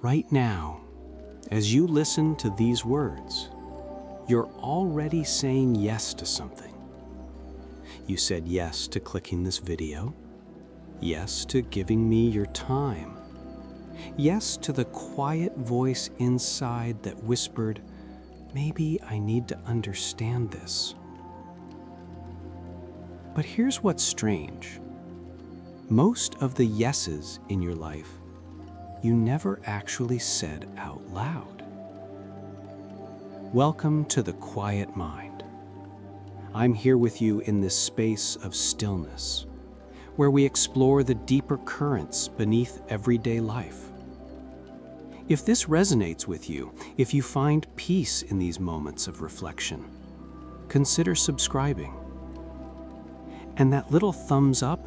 Right now, as you listen to these words, you're already saying yes to something. You said yes to clicking this video, yes to giving me your time, yes to the quiet voice inside that whispered, maybe I need to understand this. But here's what's strange. Most of the yeses in your life, you never actually said out loud. Welcome to the quiet mind. I'm here with you in this space of stillness, where we explore the deeper currents beneath everyday life. If this resonates with you, if you find peace in these moments of reflection, consider subscribing. And that little thumbs up,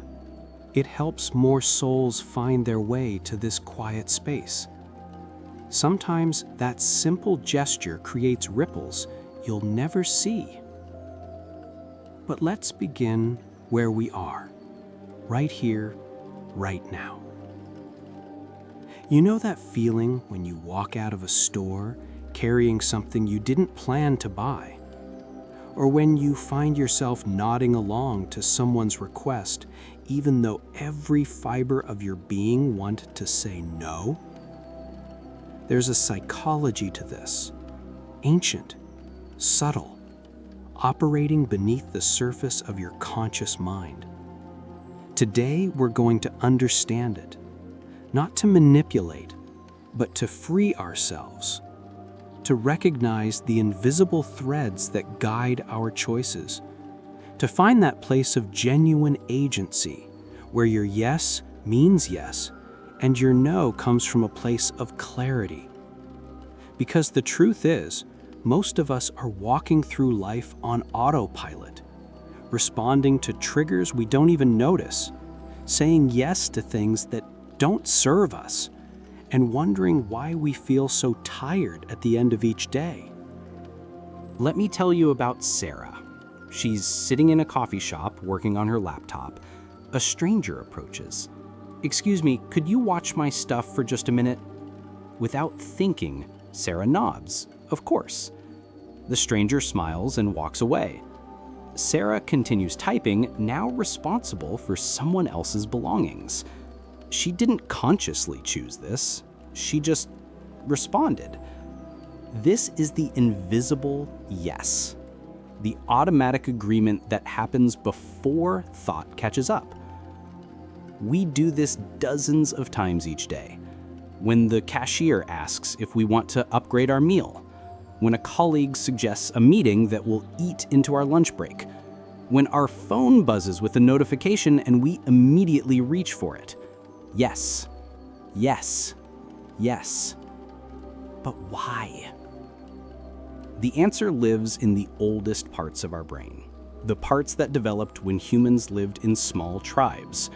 it helps more souls find their way to this quiet space. Sometimes that simple gesture creates ripples you'll never see. But let's begin where we are, right here, right now. You know that feeling when you walk out of a store carrying something you didn't plan to buy? Or when you find yourself nodding along to someone's request, even though every fiber of your being wanted to say no? There's a psychology to this, ancient, subtle, operating beneath the surface of your conscious mind. Today, we're going to understand it, not to manipulate, but to free ourselves, to recognize the invisible threads that guide our choices, to find that place of genuine agency where your yes means yes and your no comes from a place of clarity. Because the truth is, most of us are walking through life on autopilot, responding to triggers we don't even notice, saying yes to things that don't serve us, and wondering why we feel so tired at the end of each day. Let me tell you about Sarah. She's sitting in a coffee shop working on her laptop. A stranger approaches. "Excuse me, could you watch my stuff for just a minute?" Without thinking, Sarah nods. Of course. The stranger smiles and walks away. Sarah continues typing, now responsible for someone else's belongings. She didn't consciously choose this. She just responded. This is the invisible yes, the automatic agreement that happens before thought catches up. We do this dozens of times each day. When the cashier asks if we want to upgrade our meal, when a colleague suggests a meeting that will eat into our lunch break, when our phone buzzes with a notification and we immediately reach for it. Yes, yes, yes. But why? The answer lives in the oldest parts of our brain, the parts that developed when humans lived in small tribes,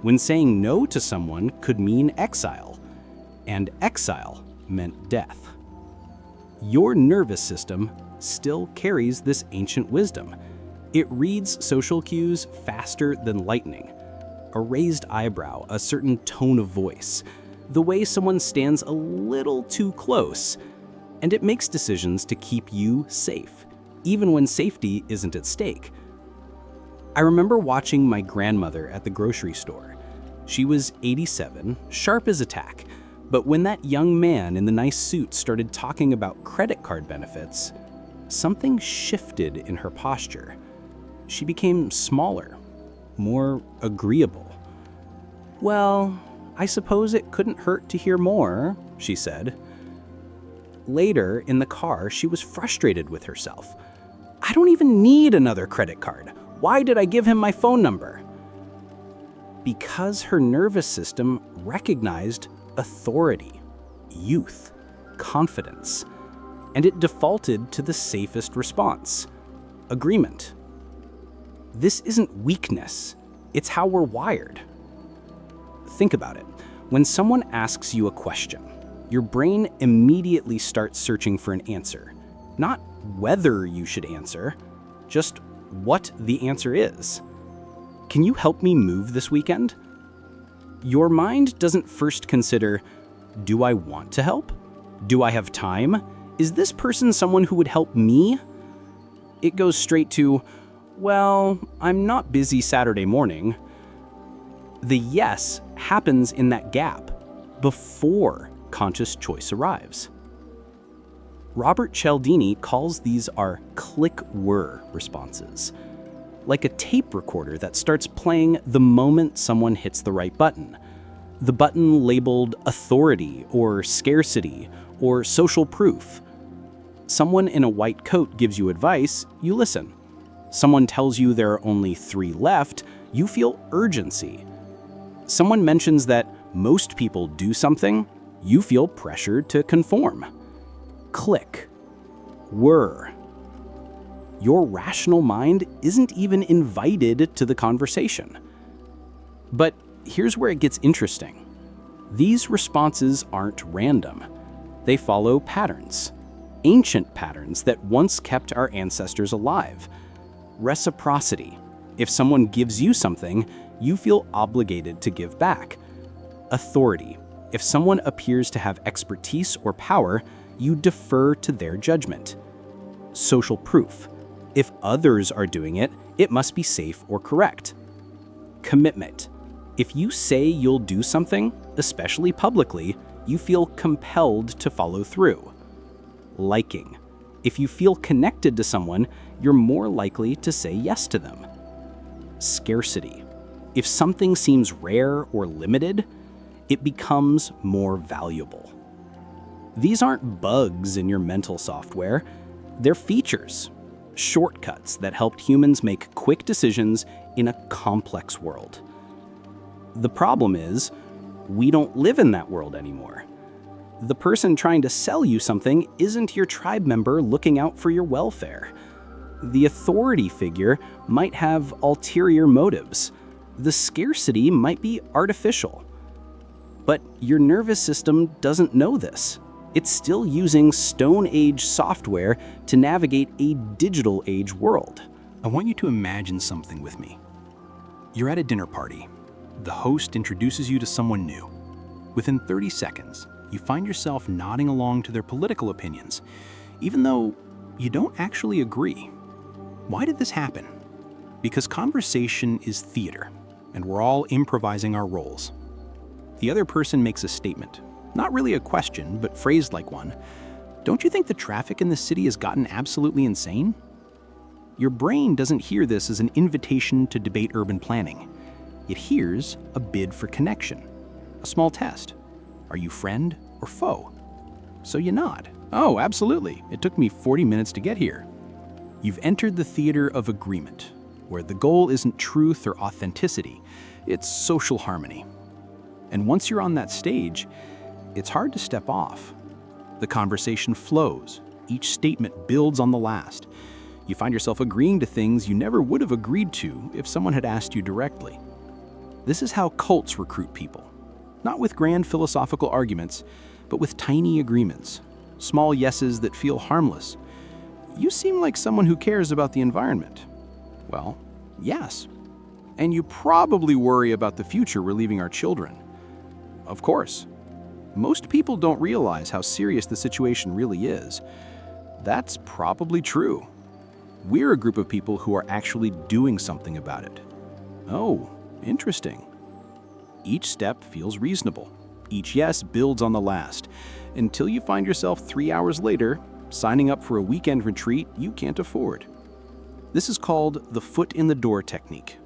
when saying no to someone could mean exile, and exile meant death. Your nervous system still carries this ancient wisdom. It reads social cues faster than lightning. A raised eyebrow, a certain tone of voice, the way someone stands a little too close, and it makes decisions to keep you safe, even when safety isn't at stake. I remember watching my grandmother at the grocery store. She was 87, sharp as a tack, but when that young man in the nice suit started talking about credit card benefits, something shifted in her posture. She became smaller, more agreeable. "Well, I suppose it couldn't hurt to hear more," she said. Later, in the car, she was frustrated with herself. "I don't even need another credit card. Why did I give him my phone number?" Because her nervous system recognized authority, youth, confidence, and it defaulted to the safest response: agreement. This isn't weakness, it's how we're wired. Think about it. When someone asks you a question, your brain immediately starts searching for an answer. Not whether you should answer, just what the answer is. "Can you help me move this weekend?" Your mind doesn't first consider, Do I want to help? Do I have time? Is this person someone who would help me? It goes straight to, well, I'm not busy Saturday morning. The yes happens in that gap, before conscious choice arrives. Robert Cialdini calls these our click-whir responses, like a tape recorder that starts playing the moment someone hits the right button. The button labeled authority or scarcity or social proof. Someone in a white coat gives you advice, you listen. Someone tells you there are only 3 left, you feel urgency. Someone mentions that most people do something, you feel pressured to conform. Click. Whir. Your rational mind isn't even invited to the conversation. But here's where it gets interesting. These responses aren't random. They follow patterns. Ancient patterns that once kept our ancestors alive. Reciprocity. If someone gives you something, you feel obligated to give back. Authority. If someone appears to have expertise or power, you defer to their judgment. Social proof. If others are doing it, it must be safe or correct. Commitment. If you say you'll do something, especially publicly, you feel compelled to follow through. Liking. If you feel connected to someone, you're more likely to say yes to them. Scarcity. If something seems rare or limited, it becomes more valuable. These aren't bugs in your mental software, they're features, shortcuts that helped humans make quick decisions in a complex world. The problem is, we don't live in that world anymore. The person trying to sell you something isn't your tribe member looking out for your welfare. The authority figure might have ulterior motives. The scarcity might be artificial. But your nervous system doesn't know this. It's still using Stone Age software to navigate a digital age world. I want you to imagine something with me. You're at a dinner party. The host introduces you to someone new. Within 30 seconds, you find yourself nodding along to their political opinions, even though you don't actually agree. Why did this happen? Because conversation is theater, and we're all improvising our roles. The other person makes a statement, not really a question, but phrased like one. Don't you think the traffic in this city has gotten absolutely insane? Your brain doesn't hear this as an invitation to debate urban planning. It hears a bid for connection, a small test. Are you friend or foe? So you nod. Oh, absolutely. It took me 40 minutes to get here. You've entered the theater of agreement, where the goal isn't truth or authenticity, it's social harmony. And once you're on that stage, it's hard to step off. The conversation flows. Each statement builds on the last. You find yourself agreeing to things you never would have agreed to if someone had asked you directly. This is how cults recruit people. Not with grand philosophical arguments, but with tiny agreements. Small yeses that feel harmless. You seem like someone who cares about the environment. Well, yes. And you probably worry about the future we're leaving our children. Of course. Most people don't realize how serious the situation really is. That's probably true. We're a group of people who are actually doing something about it. Oh, interesting. Each step feels reasonable. Each yes builds on the last, until you find yourself 3 hours later signing up for a weekend retreat you can't afford. This is called the foot in the door technique.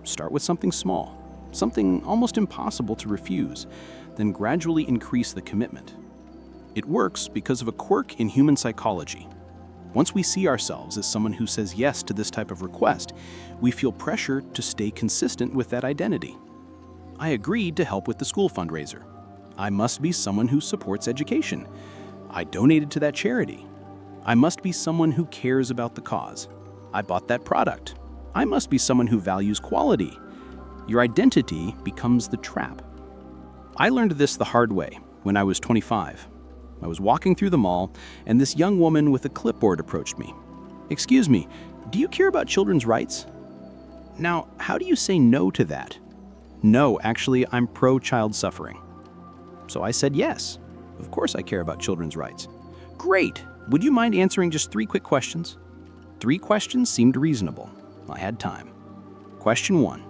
Start with something small, something almost impossible to refuse, then gradually increase the commitment. It works because of a quirk in human psychology. Once we see ourselves as someone who says yes to this type of request, we feel pressure to stay consistent with that identity. I agreed to help with the school fundraiser. I must be someone who supports education. I donated to that charity. I must be someone who cares about the cause. I bought that product. I must be someone who values quality. Your identity becomes the trap. I learned this the hard way when I was 25. I was walking through the mall, and this young woman with a clipboard approached me. "Excuse me, do you care about children's rights?" Now, how do you say no to that? No, actually, I'm pro-child suffering. So I said yes. Of course I care about children's rights. Great. Would you mind answering just 3 quick questions? 3 questions seemed reasonable. I had time. Question 1.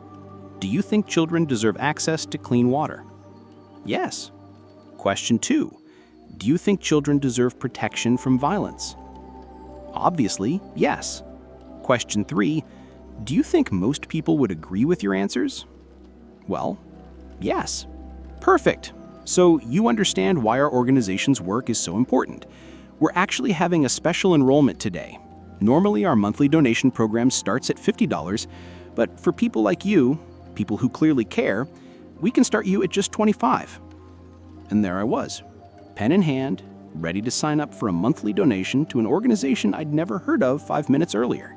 Do you think children deserve access to clean water? Yes. Question 2. Do you think children deserve protection from violence? Obviously, yes. Question 3. Do you think most people would agree with your answers? Well, yes. Perfect. So you understand why our organization's work is so important. We're actually having a special enrollment today. Normally, our monthly donation program starts at $50, but for people like you, people who clearly care, we can start you at just $25. And there I was, pen in hand, ready to sign up for a monthly donation to an organization I'd never heard of 5 minutes earlier.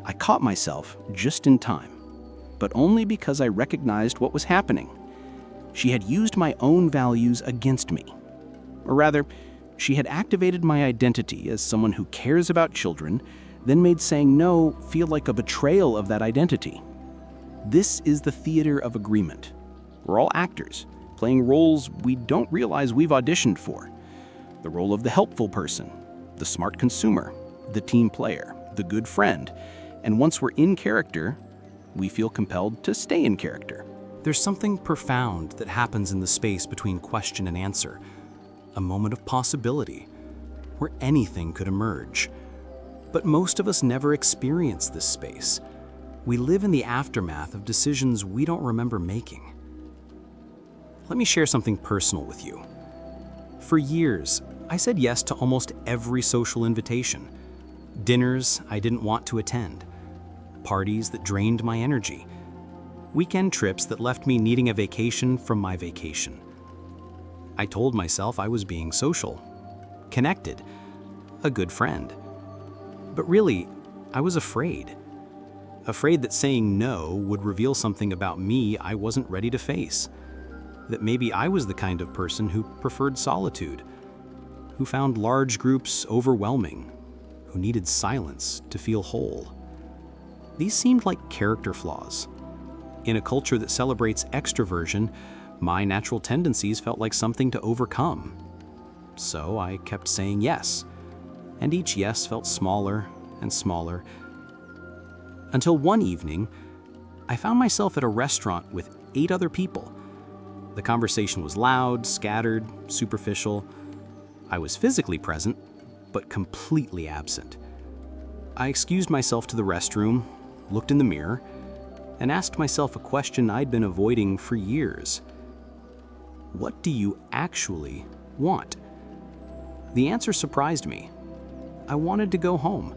I caught myself just in time, but only because I recognized what was happening. She had used my own values against me. Or rather, she had activated my identity as someone who cares about children, then made saying no feel like a betrayal of that identity. This is the theater of agreement. We're all actors, playing roles we don't realize we've auditioned for. The role of the helpful person, the smart consumer, the team player, the good friend. And once we're in character, we feel compelled to stay in character. There's something profound that happens in the space between question and answer, a moment of possibility, where anything could emerge. But most of us never experience this space. We live in the aftermath of decisions we don't remember making. Let me share something personal with you. For years, I said yes to almost every social invitation. Dinners I didn't want to attend, parties that drained my energy, weekend trips that left me needing a vacation from my vacation. I told myself I was being social, connected, a good friend. But really, I was afraid. Afraid that saying no would reveal something about me I wasn't ready to face. That maybe I was the kind of person who preferred solitude, who found large groups overwhelming, who needed silence to feel whole. These seemed like character flaws. In a culture that celebrates extroversion, my natural tendencies felt like something to overcome. So I kept saying yes, and each yes felt smaller and smaller. Until one evening, I found myself at a restaurant with 8 other people. The conversation was loud, scattered, superficial. I was physically present, but completely absent. I excused myself to the restroom, looked in the mirror, and asked myself a question I'd been avoiding for years. What do you actually want? The answer surprised me. I wanted to go home.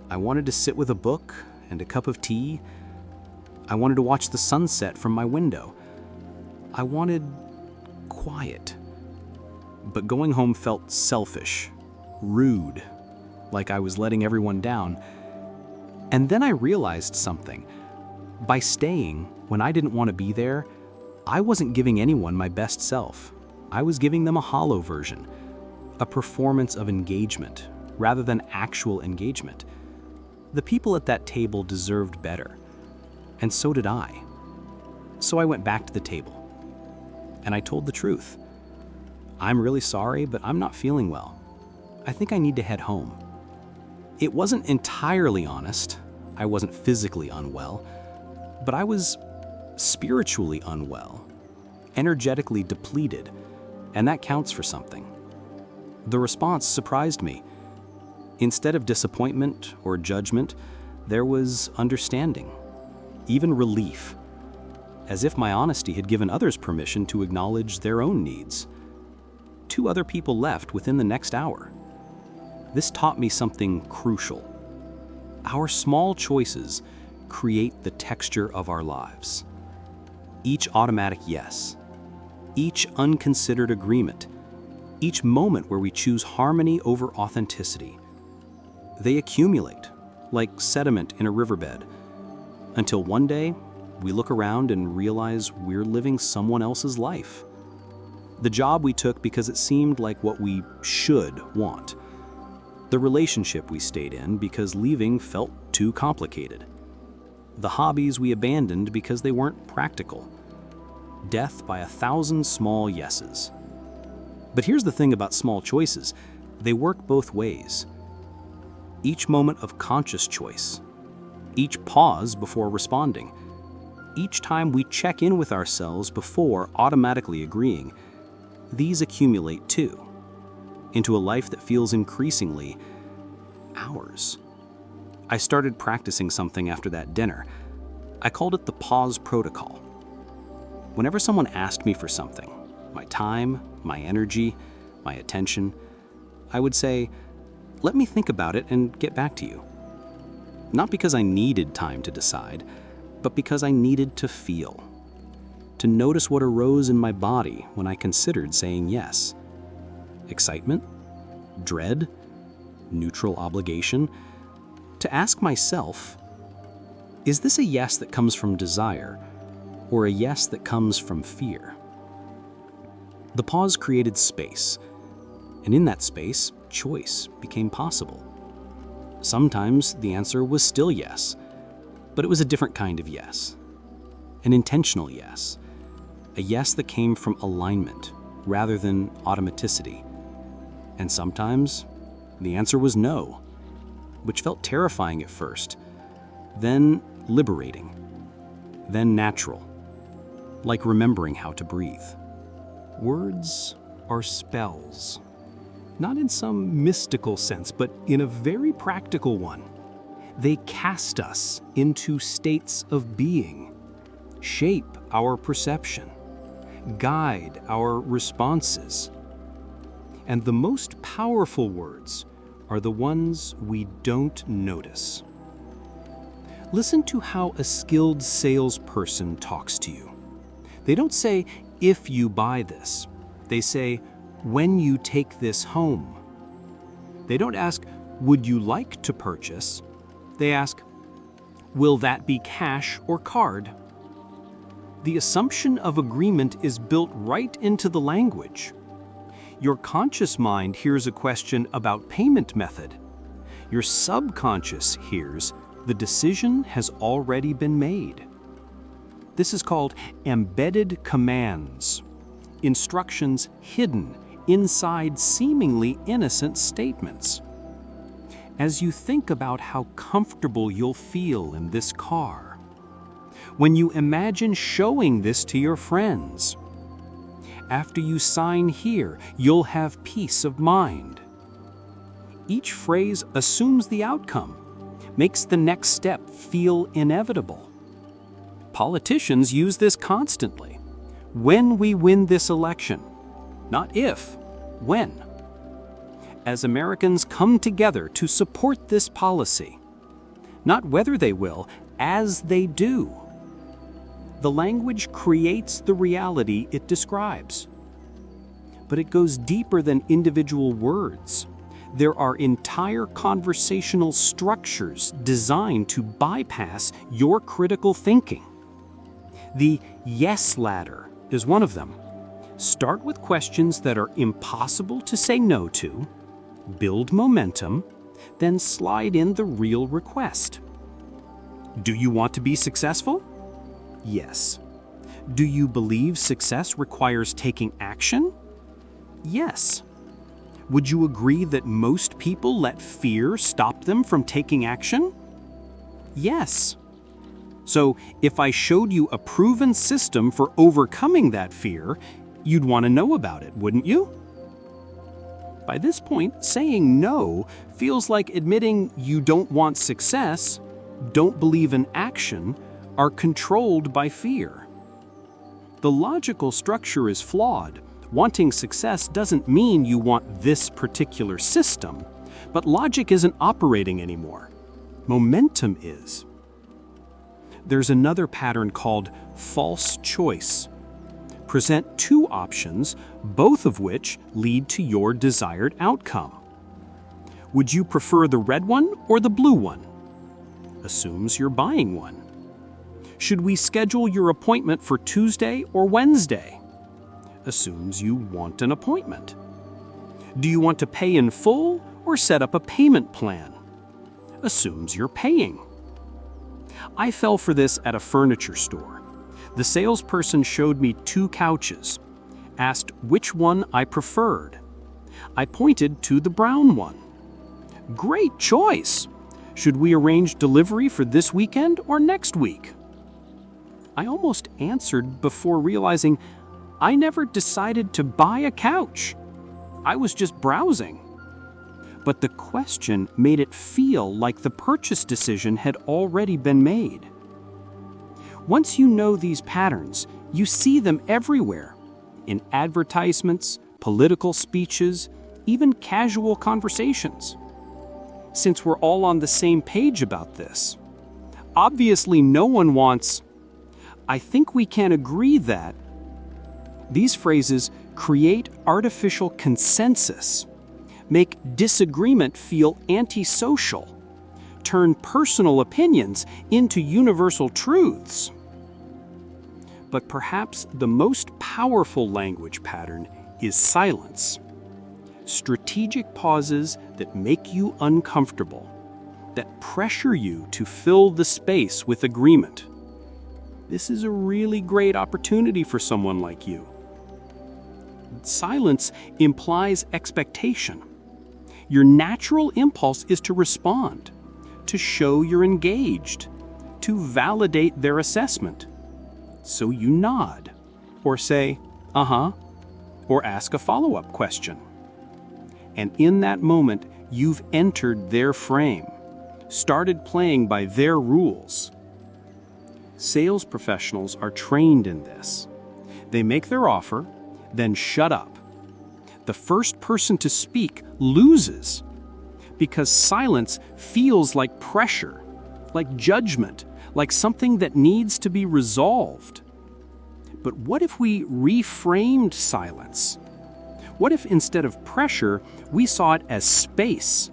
I wanted to sit with a book and a cup of tea. I wanted to watch the sunset from my window. I wanted quiet. But going home felt selfish, rude, like I was letting everyone down. And then I realized something. By staying when I didn't want to be there, I wasn't giving anyone my best self. I was giving them a hollow version, a performance of engagement rather than actual engagement. The people at that table deserved better, and so did I. So I went back to the table, and I told the truth. I'm really sorry, but I'm not feeling well. I think I need to head home. It wasn't entirely honest. I wasn't physically unwell, but I was spiritually unwell, energetically depleted, and that counts for something. The response surprised me. Instead of disappointment or judgment, there was understanding, even relief, as if my honesty had given others permission to acknowledge their own needs. 2 other people left within the next hour. This taught me something crucial. Our small choices create the texture of our lives. Each automatic yes, each unconsidered agreement, each moment where we choose harmony over authenticity. They accumulate like sediment in a riverbed, until one day we look around and realize we're living someone else's life. The job we took because it seemed like what we should want. The relationship we stayed in because leaving felt too complicated. The hobbies we abandoned because they weren't practical. death by 1,000 small yeses. But here's the thing about small choices. They work both ways. Each moment of conscious choice, each pause before responding, each time we check in with ourselves before automatically agreeing, these accumulate too, into a life that feels increasingly ours. I started practicing something after that dinner. I called it the pause protocol. Whenever someone asked me for something, my time, my energy, my attention, I would say, "Let me think about it and get back to you." Not because I needed time to decide, but because I needed to feel, to notice what arose in my body when I considered saying yes. Excitement? Dread? Neutral obligation? To ask myself, is this a yes that comes from desire, or a yes that comes from fear? The pause created space, and in that space, choice became possible. Sometimes the answer was still yes, but it was a different kind of yes. An intentional yes. A yes that came from alignment rather than automaticity. And sometimes the answer was no, which felt terrifying at first, then liberating, then natural, like remembering how to breathe. Words are spells. Not in some mystical sense, but in a very practical one. They cast us into states of being, shape our perception, guide our responses. And the most powerful words are the ones we don't notice. Listen to how a skilled salesperson talks to you. They don't say, "if you buy this." They say, "when you take this home." They don't ask, "would you like to purchase?" They ask, "will that be cash or card?" The assumption of agreement is built right into the language. Your conscious mind hears a question about payment method. Your subconscious hears, "the decision has already been made." This is called embedded commands, instructions hidden inside seemingly innocent statements. As you think about how comfortable you'll feel in this car, when you imagine showing this to your friends, after you sign here, you'll have peace of mind. Each phrase assumes the outcome, makes the next step feel inevitable. Politicians use this constantly. When we win this election, not if, when. As Americans come together to support this policy, not whether they will, as they do. The language creates the reality it describes. But it goes deeper than individual words. There are entire conversational structures designed to bypass your critical thinking. The yes ladder is one of them. Start with questions that are impossible to say no to, build momentum, then slide in the real request. Do you want to be successful? Yes. Do you believe success requires taking action? Yes. Would you agree that most people let fear stop them from taking action? Yes. So, if I showed you a proven system for overcoming that fear, you'd want to know about it, wouldn't you? By this point, saying no feels like admitting you don't want success, don't believe in action, are controlled by fear. The logical structure is flawed. Wanting success doesn't mean you want this particular system, but logic isn't operating anymore. Momentum is. There's another pattern called false choice. Present two options, both of which lead to your desired outcome. Would you prefer the red one or the blue one? Assumes you're buying one. Should we schedule your appointment for Tuesday or Wednesday? Assumes you want an appointment. Do you want to pay in full or set up a payment plan? Assumes you're paying. I fell for this at a furniture store. The salesperson showed me 2 couches, asked which one I preferred. I pointed to the brown one. Great choice! Should we arrange delivery for this weekend or next week? I almost answered before realizing I never decided to buy a couch. I was just browsing. But the question made it feel like the purchase decision had already been made. Once you know these patterns, you see them everywhere, in advertisements, political speeches, even casual conversations. Since we're all on the same page about this, obviously no one wants, "I think we can agree that." These phrases create artificial consensus, make disagreement feel antisocial, turn personal opinions into universal truths. But perhaps the most powerful language pattern is silence. Strategic pauses that make you uncomfortable, that pressure you to fill the space with agreement. This is a really great opportunity for someone like you. Silence implies expectation. Your natural impulse is to respond, to show you're engaged, to validate their assessment. So you nod, or say, "Uh-huh," or ask a follow-up question. And in that moment, you've entered their frame, started playing by their rules. Sales professionals are trained in this. They make their offer, then shut up. The first person to speak loses, because silence feels like pressure, like judgment, like something that needs to be resolved. But what if we reframed silence? What if instead of pressure, we saw it as space,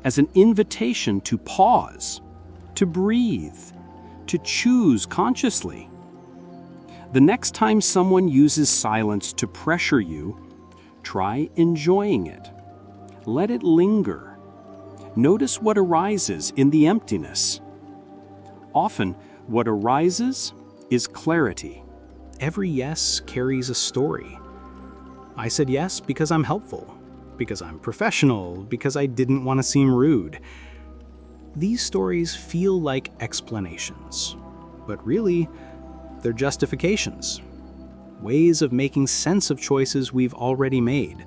as an invitation to pause, to breathe, to choose consciously? The next time someone uses silence to pressure you, try enjoying it. Let it linger. Notice what arises in the emptiness. Often, what arises is clarity. Every yes carries a story. I said yes because I'm helpful, because I'm professional, because I didn't want to seem rude. These stories feel like explanations, but really, they're justifications. Ways of making sense of choices we've already made,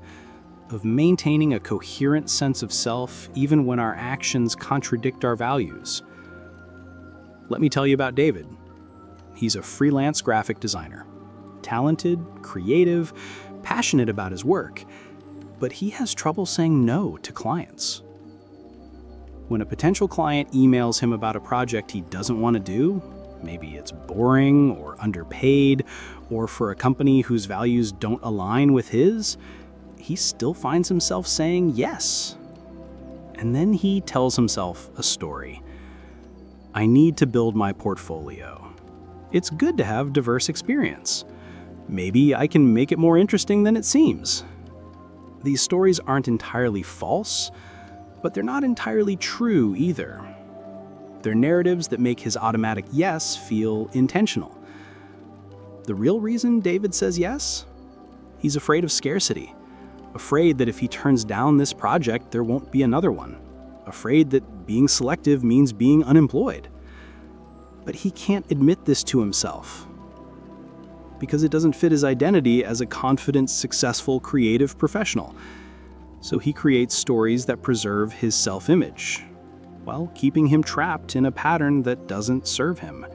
of maintaining a coherent sense of self even when our actions contradict our values. Let me tell you about David. He's a freelance graphic designer. Talented, creative, passionate about his work, but he has trouble saying no to clients. When a potential client emails him about a project he doesn't want to do, maybe it's boring or underpaid, or for a company whose values don't align with his, he still finds himself saying yes. And then he tells himself a story. I need to build my portfolio. It's good to have diverse experience. Maybe I can make it more interesting than it seems. These stories aren't entirely false, but they're not entirely true either. They're narratives that make his automatic yes feel intentional. The real reason David says yes? He's afraid of scarcity. Afraid that if he turns down this project, there won't be another one. Afraid that being selective means being unemployed. But he can't admit this to himself, because it doesn't fit his identity as a confident, successful, creative professional. So he creates stories that preserve his self-image, while keeping him trapped in a pattern that doesn't serve him.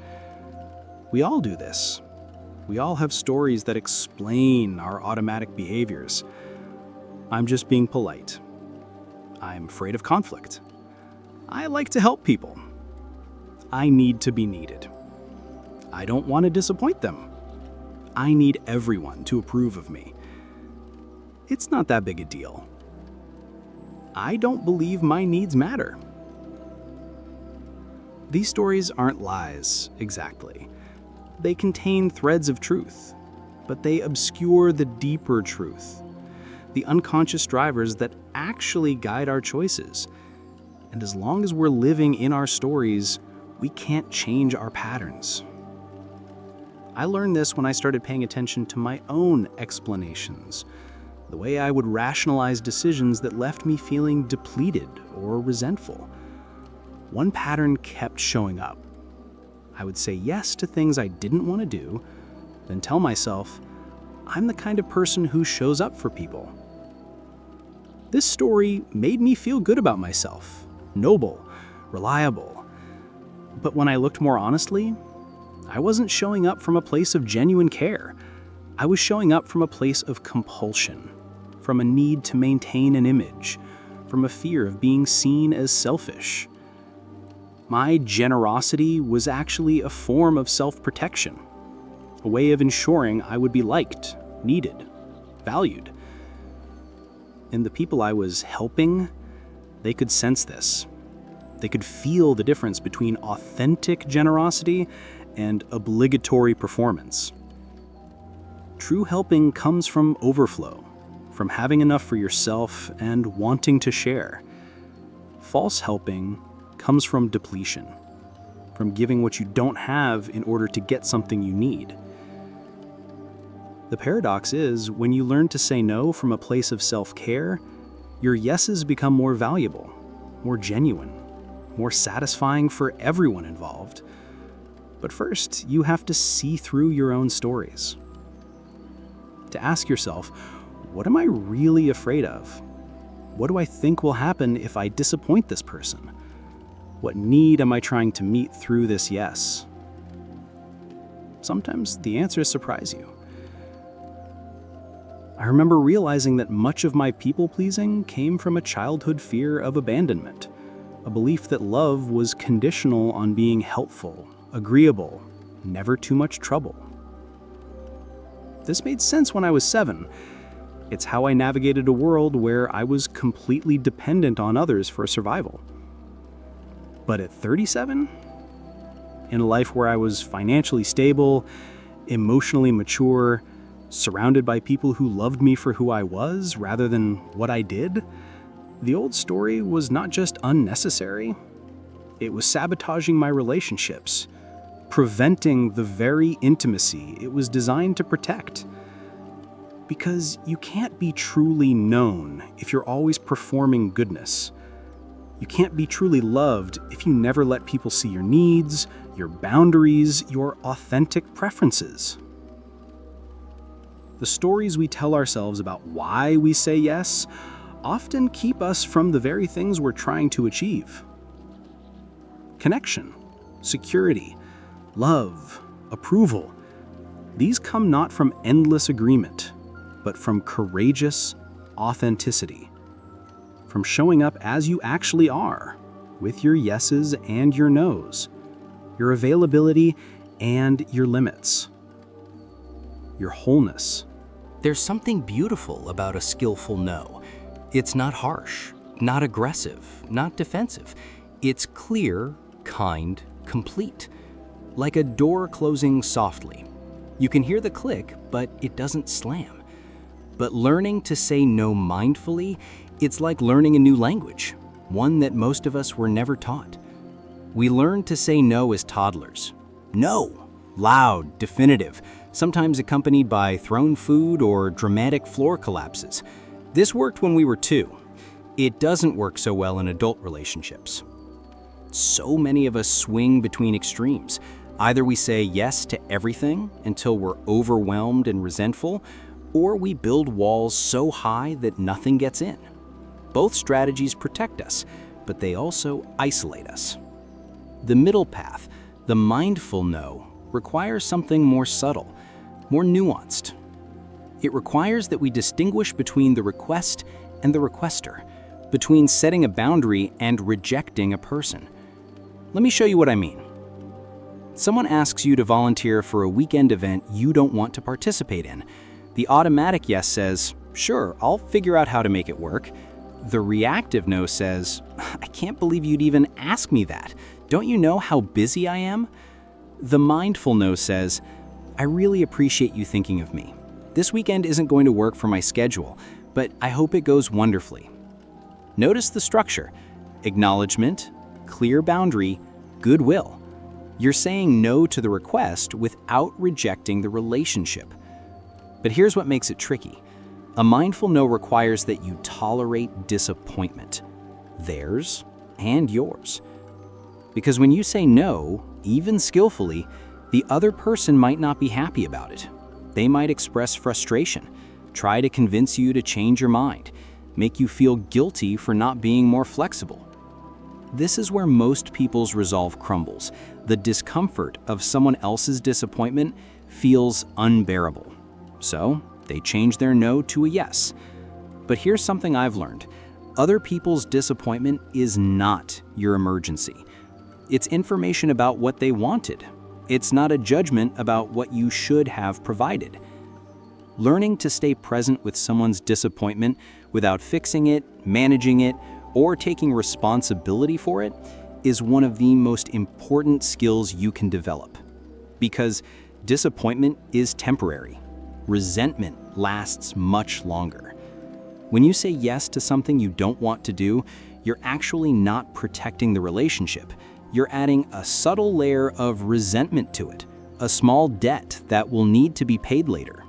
We all do this. We all have stories that explain our automatic behaviors. I'm just being polite. I'm afraid of conflict. I like to help people. I need to be needed. I don't want to disappoint them. I need everyone to approve of me. It's not that big a deal. I don't believe my needs matter. These stories aren't lies, exactly. They contain threads of truth, but they obscure the deeper truth, the unconscious drivers that actually guide our choices. And as long as we're living in our stories, we can't change our patterns. I learned this when I started paying attention to my own explanations, the way I would rationalize decisions that left me feeling depleted or resentful. One pattern kept showing up. I would say yes to things I didn't want to do, then tell myself, I'm the kind of person who shows up for people. This story made me feel good about myself, noble, reliable. But when I looked more honestly, I wasn't showing up from a place of genuine care. I was showing up from a place of compulsion, from a need to maintain an image, from a fear of being seen as selfish. My generosity was actually a form of self-protection, a way of ensuring I would be liked, needed, valued. And the people I was helping, they could sense this. They could feel the difference between authentic generosity and obligatory performance. True helping comes from overflow, from having enough for yourself and wanting to share. False helping comes from depletion, from giving what you don't have in order to get something you need. The paradox is, when you learn to say no from a place of self-care, your yeses become more valuable, more genuine, more satisfying for everyone involved. But first, you have to see through your own stories. To ask yourself, what am I really afraid of? What do I think will happen if I disappoint this person? What need am I trying to meet through this yes? Sometimes the answers surprise you. I remember realizing that much of my people-pleasing came from a childhood fear of abandonment, a belief that love was conditional on being helpful, agreeable, never too much trouble. This made sense when I was 7. It's how I navigated a world where I was completely dependent on others for survival. But at 37, in a life where I was financially stable, emotionally mature, surrounded by people who loved me for who I was rather than what I did, the old story was not just unnecessary, it was sabotaging my relationships, preventing the very intimacy it was designed to protect. Because you can't be truly known if you're always performing goodness. You can't be truly loved if you never let people see your needs, your boundaries, your authentic preferences. The stories we tell ourselves about why we say yes often keep us from the very things we're trying to achieve. Connection, security, love, approval. These come not from endless agreement, but from courageous authenticity. From showing up as you actually are, with your yeses and your nos, your availability and your limits, your wholeness. There's something beautiful about a skillful no. It's not harsh, not aggressive, not defensive. It's clear, kind, complete. Like a door closing softly. You can hear the click, but it doesn't slam. But learning to say no mindfully, it's like learning a new language, one that most of us were never taught. We learn to say no as toddlers. No, loud, definitive, sometimes accompanied by thrown food or dramatic floor collapses. This worked when we were 2. It doesn't work so well in adult relationships. So many of us swing between extremes. Either we say yes to everything until we're overwhelmed and resentful, or we build walls so high that nothing gets in. Both strategies protect us, but they also isolate us. The middle path, the mindful no, requires something more subtle, more nuanced. It requires that we distinguish between the request and the requester, between setting a boundary and rejecting a person. Let me show you what I mean. Someone asks you to volunteer for a weekend event you don't want to participate in. The automatic yes says, "Sure, I'll figure out how to make it work." The reactive no says, "I can't believe you'd even ask me that. Don't you know how busy I am?" The mindful no says, "I really appreciate you thinking of me. This weekend isn't going to work for my schedule, but I hope it goes wonderfully." Notice the structure: acknowledgement, clear boundary, goodwill. You're saying no to the request without rejecting the relationship. But here's what makes it tricky. A mindful no requires that you tolerate disappointment, theirs and yours. Because when you say no, even skillfully, the other person might not be happy about it. They might express frustration, try to convince you to change your mind, make you feel guilty for not being more flexible. This is where most people's resolve crumbles. The discomfort of someone else's disappointment feels unbearable. So they change their no to a yes. But here's something I've learned. Other people's disappointment is not your emergency. It's information about what they wanted. It's not a judgment about what you should have provided. Learning to stay present with someone's disappointment without fixing it, managing it, or taking responsibility for it is one of the most important skills you can develop. Because disappointment is temporary. Resentment lasts much longer. When you say yes to something you don't want to do, you're actually not protecting the relationship. You're adding a subtle layer of resentment to it, a small debt that will need to be paid later,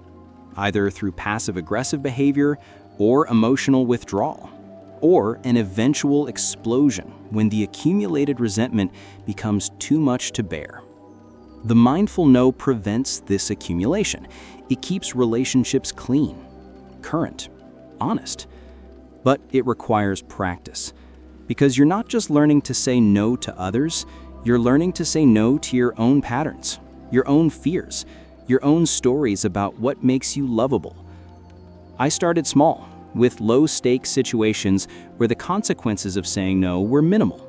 either through passive-aggressive behavior or emotional withdrawal, or an eventual explosion when the accumulated resentment becomes too much to bear. The mindful no prevents this accumulation. It keeps relationships clean, current, honest. But it requires practice. Because you're not just learning to say no to others, you're learning to say no to your own patterns, your own fears, your own stories about what makes you lovable. I started small, with low-stakes situations where the consequences of saying no were minimal.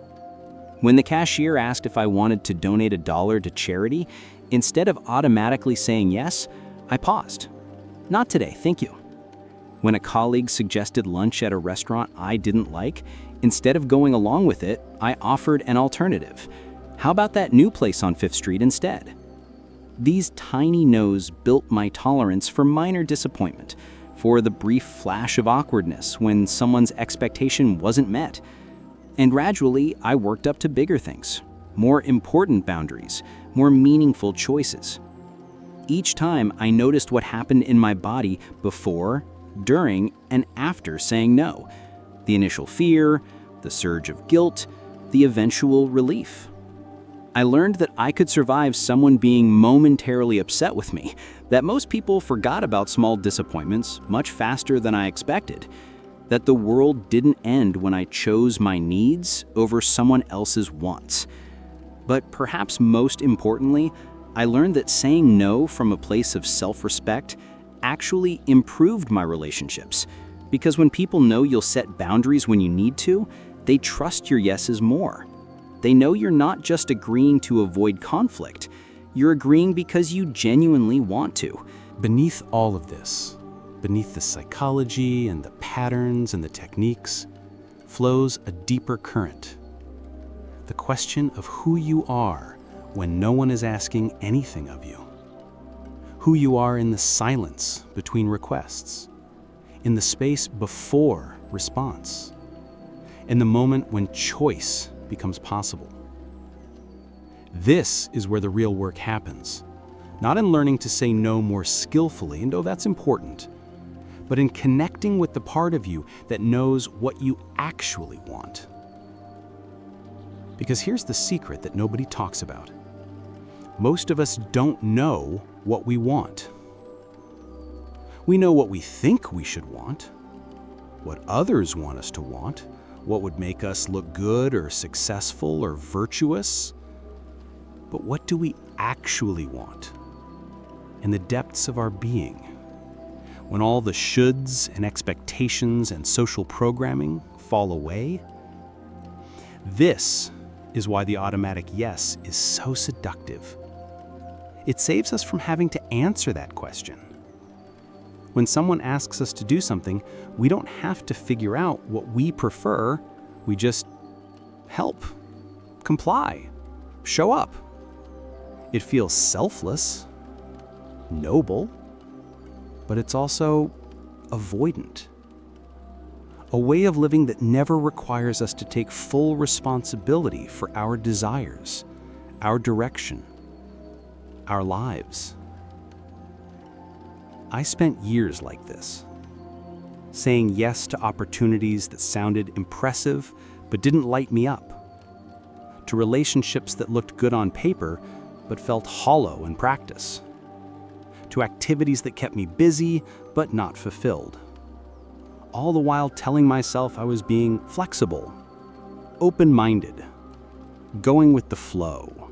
When the cashier asked if I wanted to donate $1 to charity, instead of automatically saying yes, I paused. Not today, thank you. When a colleague suggested lunch at a restaurant I didn't like, instead of going along with it, I offered an alternative. How about that new place on 5th Street instead? These tiny no's built my tolerance for minor disappointment, for the brief flash of awkwardness when someone's expectation wasn't met. And gradually, I worked up to bigger things, more important boundaries, more meaningful choices. Each time, I noticed what happened in my body before, during, and after saying no. The initial fear, the surge of guilt, the eventual relief. I learned that I could survive someone being momentarily upset with me, that most people forgot about small disappointments much faster than I expected, that the world didn't end when I chose my needs over someone else's wants. But perhaps most importantly, I learned that saying no from a place of self-respect actually improved my relationships. Because when people know you'll set boundaries when you need to, they trust your yeses more. They know you're not just agreeing to avoid conflict, you're agreeing because you genuinely want to. Beneath all of this, beneath the psychology and the patterns and the techniques, flows a deeper current. The question of who you are when no one is asking anything of you. Who you are in the silence between requests, in the space before response, in the moment when choice becomes possible. This is where the real work happens, not in learning to say no more skillfully, and that's important, but in connecting with the part of you that knows what you actually want. Because here's the secret that nobody talks about. Most of us don't know what we want. We know what we think we should want, what others want us to want, what would make us look good or successful or virtuous. But what do we actually want? In the depths of our being, when all the shoulds and expectations and social programming fall away? This is why the automatic yes is so seductive. It saves us from having to answer that question. When someone asks us to do something, we don't have to figure out what we prefer. We just help, comply, show up. It feels selfless, noble, but it's also avoidant. A way of living that never requires us to take full responsibility for our desires, our direction, our lives. I spent years like this, saying yes to opportunities that sounded impressive but didn't light me up, to relationships that looked good on paper but felt hollow in practice, to activities that kept me busy but not fulfilled, all the while telling myself I was being flexible, open-minded, going with the flow.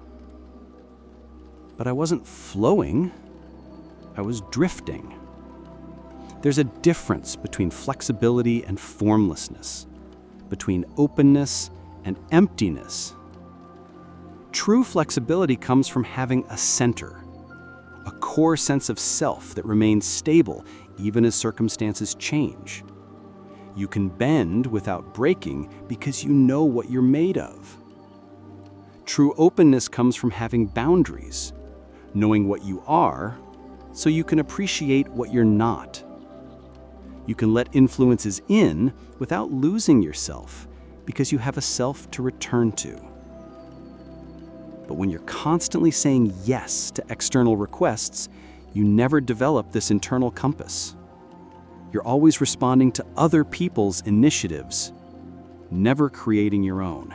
But I wasn't flowing, I was drifting. There's a difference between flexibility and formlessness, between openness and emptiness. True flexibility comes from having a center, a core sense of self that remains stable even as circumstances change. You can bend without breaking because you know what you're made of. True openness comes from having boundaries, knowing what you are so you can appreciate what you're not. You can let influences in without losing yourself because you have a self to return to. But when you're constantly saying yes to external requests, you never develop this internal compass. You're always responding to other people's initiatives, never creating your own.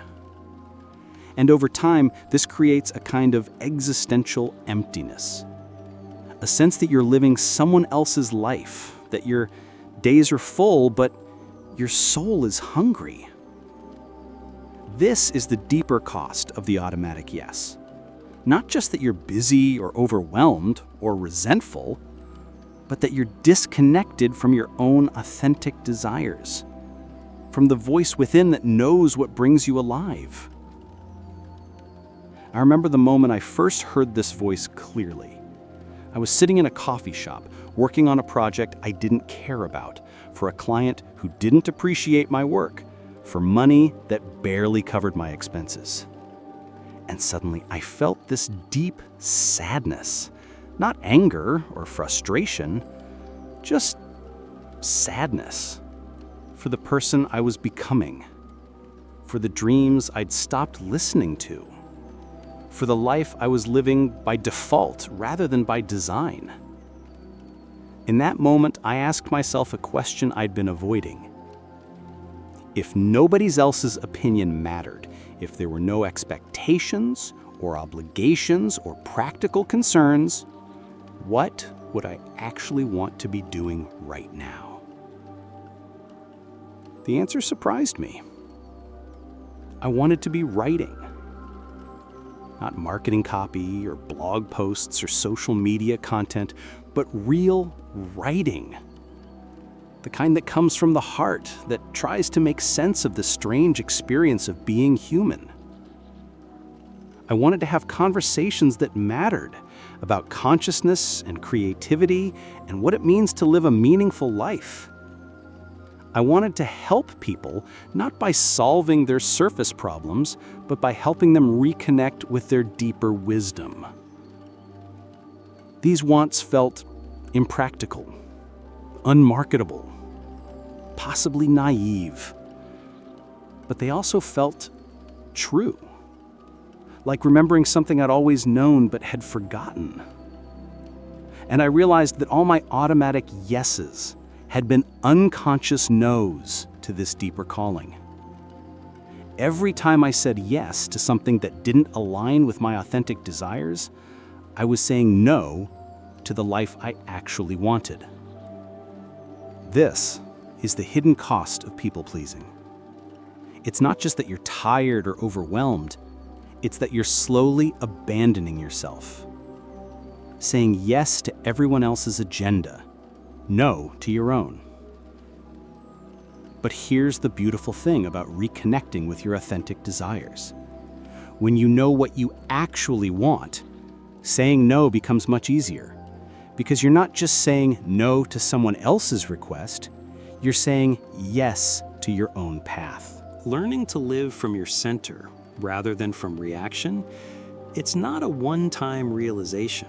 And over time, this creates a kind of existential emptiness. A sense that you're living someone else's life, that your days are full, but your soul is hungry. This is the deeper cost of the automatic yes. Not just that you're busy or overwhelmed or resentful, but that you're disconnected from your own authentic desires, from the voice within that knows what brings you alive. I remember the moment I first heard this voice clearly. I was sitting in a coffee shop, working on a project I didn't care about, for a client who didn't appreciate my work, for money that barely covered my expenses. And suddenly I felt this deep sadness, not anger or frustration, just sadness for the person I was becoming, for the dreams I'd stopped listening to, for the life I was living by default rather than by design. In that moment, I asked myself a question I'd been avoiding. If nobody else's opinion mattered, if there were no expectations or obligations or practical concerns, what would I actually want to be doing right now? The answer surprised me. I wanted to be writing. Not marketing copy or blog posts or social media content, but real writing. The kind that comes from the heart, that tries to make sense of the strange experience of being human. I wanted to have conversations that mattered about consciousness and creativity and what it means to live a meaningful life. I wanted to help people, not by solving their surface problems, but by helping them reconnect with their deeper wisdom. These wants felt impractical, unmarketable, possibly naive, but they also felt true, like remembering something I'd always known but had forgotten. And I realized that all my automatic yeses had been unconscious no's to this deeper calling. Every time I said yes to something that didn't align with my authentic desires, I was saying no to the life I actually wanted. This is the hidden cost of people-pleasing. It's not just that you're tired or overwhelmed, it's that you're slowly abandoning yourself. Saying yes to everyone else's agenda, no to your own. But here's the beautiful thing about reconnecting with your authentic desires. When you know what you actually want, saying no becomes much easier. Because you're not just saying no to someone else's request, you're saying yes to your own path. Learning to live from your center rather than from reaction, it's not a one-time realization.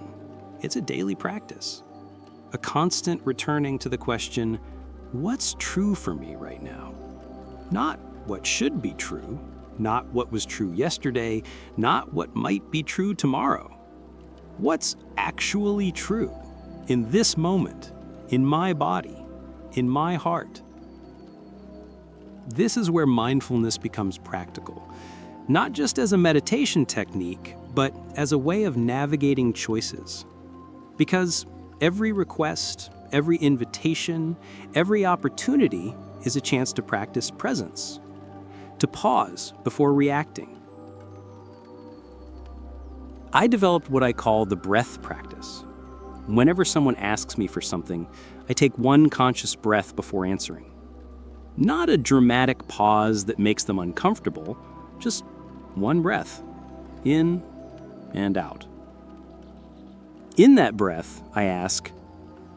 It's a daily practice. A constant returning to the question, what's true for me right now? Not what should be true, Not what was true yesterday, not what might be true tomorrow. What's actually true in this moment, in my body, in my heart? This is where mindfulness becomes practical, not just as a meditation technique, but as a way of navigating choices. Because every request, every invitation, every opportunity is a chance to practice presence, to pause before reacting. I developed what I call the breath practice. Whenever someone asks me for something, I take one conscious breath before answering. Not a dramatic pause that makes them uncomfortable, just one breath, in and out. In that breath, I ask,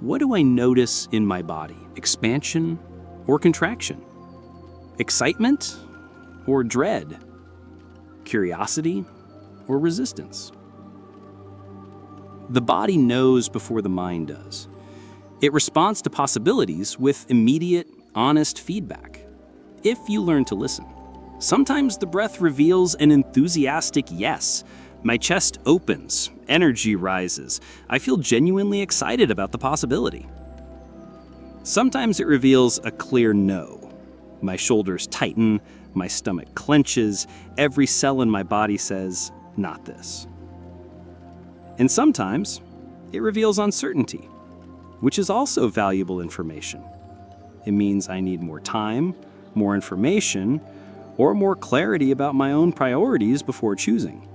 what do I notice in my body? Expansion or contraction? Excitement or dread? Curiosity or resistance? The body knows before the mind does. It responds to possibilities with immediate, honest feedback, if you learn to listen. Sometimes the breath reveals an enthusiastic yes. My chest opens, energy rises. I feel genuinely excited about the possibility. Sometimes it reveals a clear no. My shoulders tighten, my stomach clenches, every cell in my body says, not this. And sometimes it reveals uncertainty, which is also valuable information. It means I need more time, more information, or more clarity about my own priorities before choosing.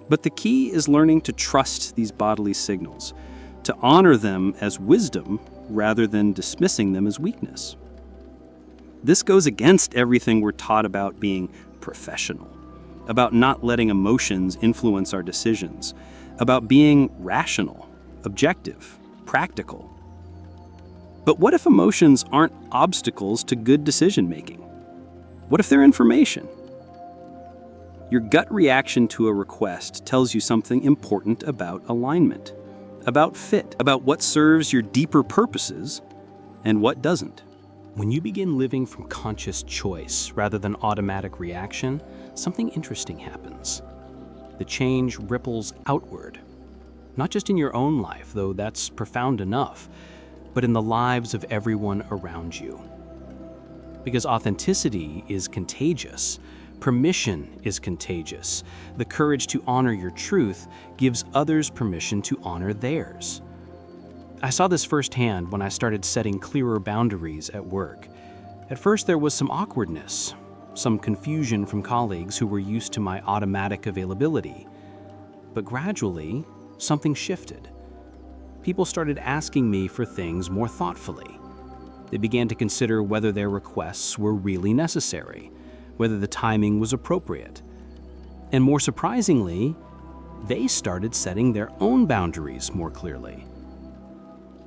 But the key is learning to trust these bodily signals, to honor them as wisdom rather than dismissing them as weakness. This goes against everything we're taught about being professional, about not letting emotions influence our decisions, about being rational, objective, practical. But what if emotions aren't obstacles to good decision-making? What if they're information? Your gut reaction to a request tells you something important about alignment, about fit, about what serves your deeper purposes and what doesn't. When you begin living from conscious choice rather than automatic reaction, something interesting happens. The change ripples outward, not just in your own life, though that's profound enough, but in the lives of everyone around you. Because authenticity is contagious. Permission is contagious. The courage to honor your truth gives others permission to honor theirs. I saw this firsthand when I started setting clearer boundaries at work. At first, there was some awkwardness, some confusion from colleagues who were used to my automatic availability. But gradually, something shifted. People started asking me for things more thoughtfully. They began to consider whether their requests were really necessary, whether the timing was appropriate. And more surprisingly, they started setting their own boundaries more clearly.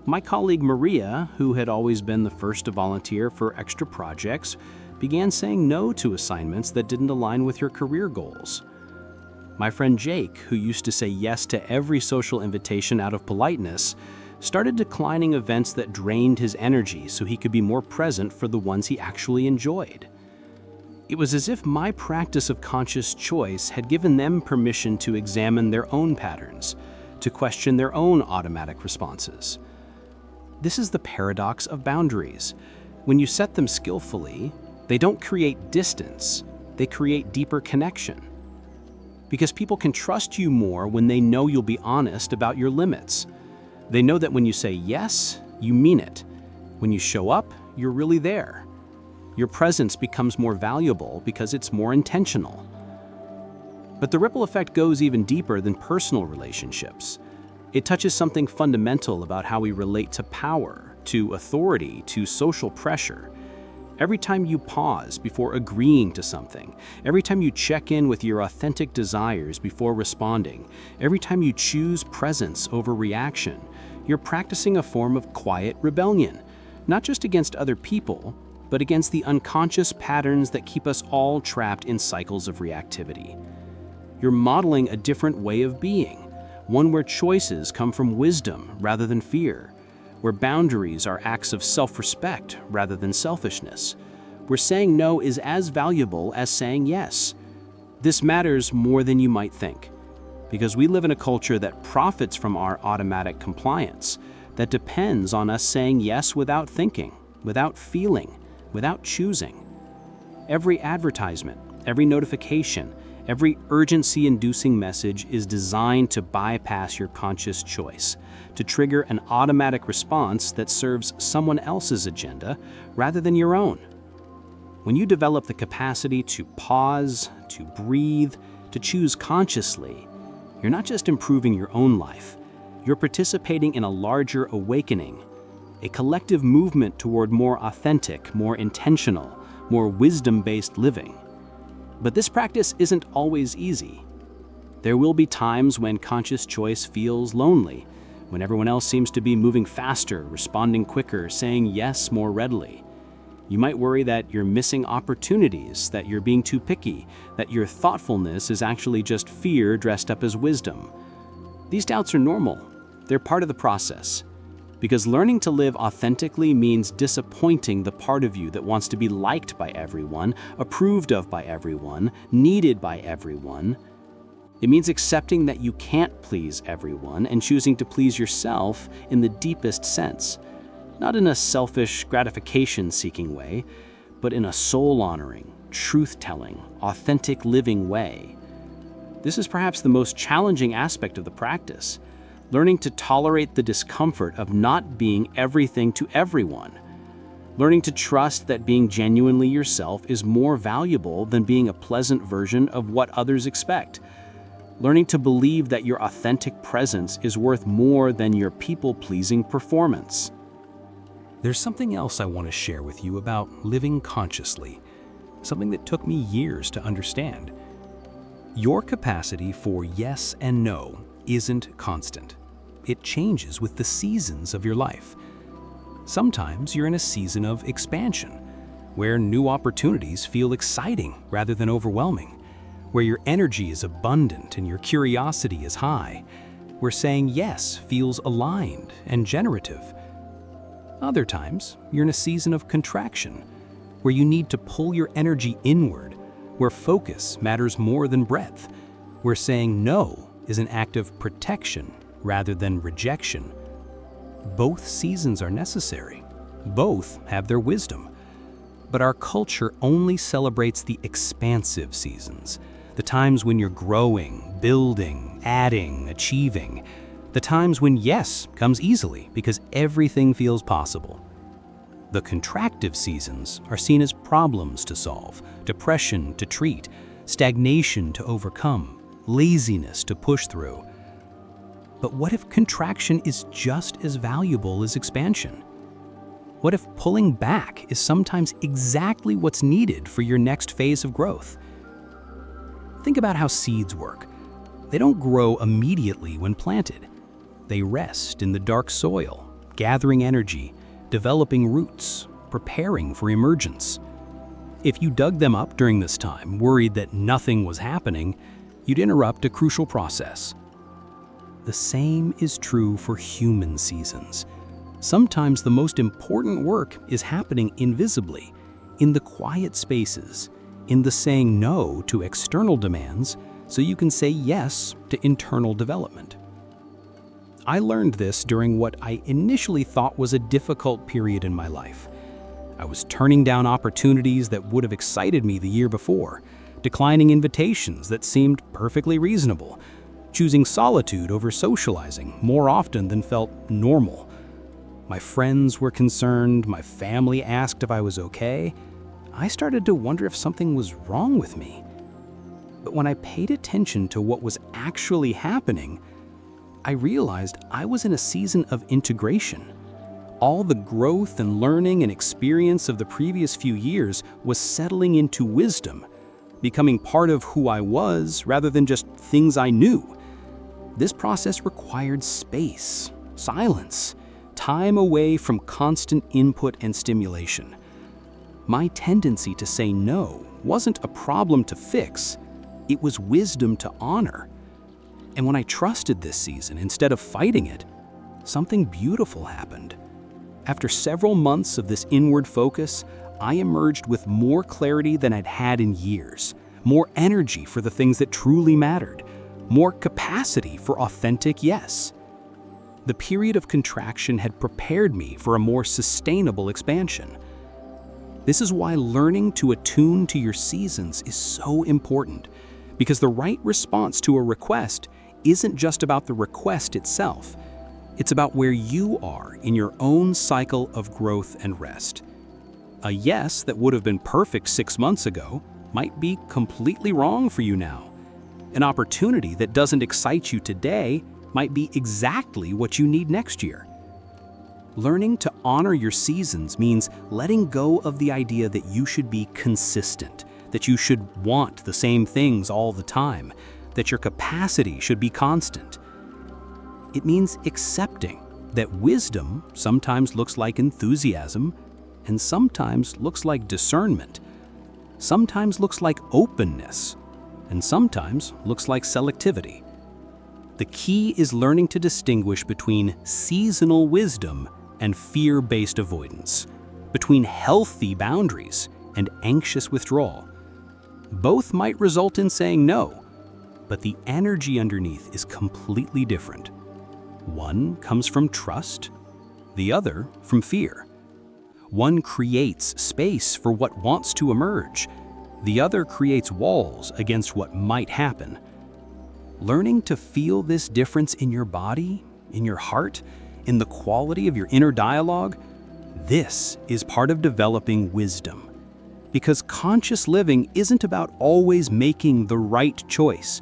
My colleague Maria, who had always been the first to volunteer for extra projects, began saying no to assignments that didn't align with her career goals. My friend Jake, who used to say yes to every social invitation out of politeness, started declining events that drained his energy so he could be more present for the ones he actually enjoyed. It was as if my practice of conscious choice had given them permission to examine their own patterns, to question their own automatic responses. This is the paradox of boundaries. When you set them skillfully, they don't create distance, they create deeper connection. Because people can trust you more when they know you'll be honest about your limits. They know that when you say yes, you mean it. When you show up, you're really there. Your presence becomes more valuable because it's more intentional. But the ripple effect goes even deeper than personal relationships. It touches something fundamental about how we relate to power, to authority, to social pressure. Every time you pause before agreeing to something, every time you check in with your authentic desires before responding, every time you choose presence over reaction, you're practicing a form of quiet rebellion, not just against other people, but against the unconscious patterns that keep us all trapped in cycles of reactivity. You're modeling a different way of being, one where choices come from wisdom rather than fear, where boundaries are acts of self-respect rather than selfishness, where saying no is as valuable as saying yes. This matters more than you might think, because we live in a culture that profits from our automatic compliance, that depends on us saying yes without thinking, without feeling, without choosing. Every advertisement, every notification, every urgency-inducing message is designed to bypass your conscious choice, to trigger an automatic response that serves someone else's agenda rather than your own. When you develop the capacity to pause, to breathe, to choose consciously, you're not just improving your own life, you're participating in a larger awakening, a collective movement toward more authentic, more intentional, more wisdom-based living. But this practice isn't always easy. There will be times when conscious choice feels lonely, when everyone else seems to be moving faster, responding quicker, saying yes more readily. You might worry that you're missing opportunities, that you're being too picky, that your thoughtfulness is actually just fear dressed up as wisdom. These doubts are normal. They're part of the process. Because learning to live authentically means disappointing the part of you that wants to be liked by everyone, approved of by everyone, needed by everyone. It means accepting that you can't please everyone and choosing to please yourself in the deepest sense. Not in a selfish, gratification-seeking way, but in a soul-honoring, truth-telling, authentic living way. This is perhaps the most challenging aspect of the practice, learning to tolerate the discomfort of not being everything to everyone, learning to trust that being genuinely yourself is more valuable than being a pleasant version of what others expect, learning to believe that your authentic presence is worth more than your people-pleasing performance. There's something else I want to share with you about living consciously, something that took me years to understand. Your capacity for yes and no isn't constant. It changes with the seasons of your life. Sometimes you're in a season of expansion, where new opportunities feel exciting rather than overwhelming, where your energy is abundant and your curiosity is high, where saying yes feels aligned and generative. Other times, you're in a season of contraction, where you need to pull your energy inward, where focus matters more than breadth, where saying no is an act of protection rather than rejection. Both seasons are necessary. Both have their wisdom. But our culture only celebrates the expansive seasons, the times when you're growing, building, adding, achieving, the times when yes comes easily because everything feels possible. The contractive seasons are seen as problems to solve, depression to treat, stagnation to overcome, laziness to push through. But what if contraction is just as valuable as expansion? What if pulling back is sometimes exactly what's needed for your next phase of growth? Think about how seeds work. They don't grow immediately when planted. They rest in the dark soil, gathering energy, developing roots, preparing for emergence. If you dug them up during this time, worried that nothing was happening, you'd interrupt a crucial process. The same is true for human seasons. Sometimes the most important work is happening invisibly, in the quiet spaces, in the saying no to external demands so you can say yes to internal development. I learned this during what I initially thought was a difficult period in my life. I was turning down opportunities that would have excited me the year before, declining invitations that seemed perfectly reasonable, choosing solitude over socializing more often than felt normal. My friends were concerned, my family asked if I was okay. I started to wonder if something was wrong with me. But when I paid attention to what was actually happening, I realized I was in a season of integration. All the growth and learning and experience of the previous few years was settling into wisdom, becoming part of who I was rather than just things I knew. This process required space, silence, time away from constant input and stimulation. My tendency to say no wasn't a problem to fix, it was wisdom to honor. And when I trusted this season instead of fighting it, something beautiful happened. After several months of this inward focus, I emerged with more clarity than I'd had in years, more energy for the things that truly mattered, more capacity for authentic yes. The period of contraction had prepared me for a more sustainable expansion. This is why learning to attune to your seasons is so important, because the right response to a request isn't just about the request itself. It's about where you are in your own cycle of growth and rest. A yes that would have been perfect 6 months ago might be completely wrong for you now. An opportunity that doesn't excite you today might be exactly what you need next year. Learning to honor your seasons means letting go of the idea that you should be consistent, that you should want the same things all the time, that your capacity should be constant. It means accepting that wisdom sometimes looks like enthusiasm and sometimes looks like discernment, sometimes looks like openness, and sometimes looks like selectivity. The key is learning to distinguish between seasonal wisdom and fear-based avoidance, between healthy boundaries and anxious withdrawal. Both might result in saying no, but the energy underneath is completely different. One comes from trust, the other from fear. One creates space for what wants to emerge, the other creates walls against what might happen. Learning to feel this difference in your body, in your heart, in the quality of your inner dialogue, this is part of developing wisdom. Because conscious living isn't about always making the right choice.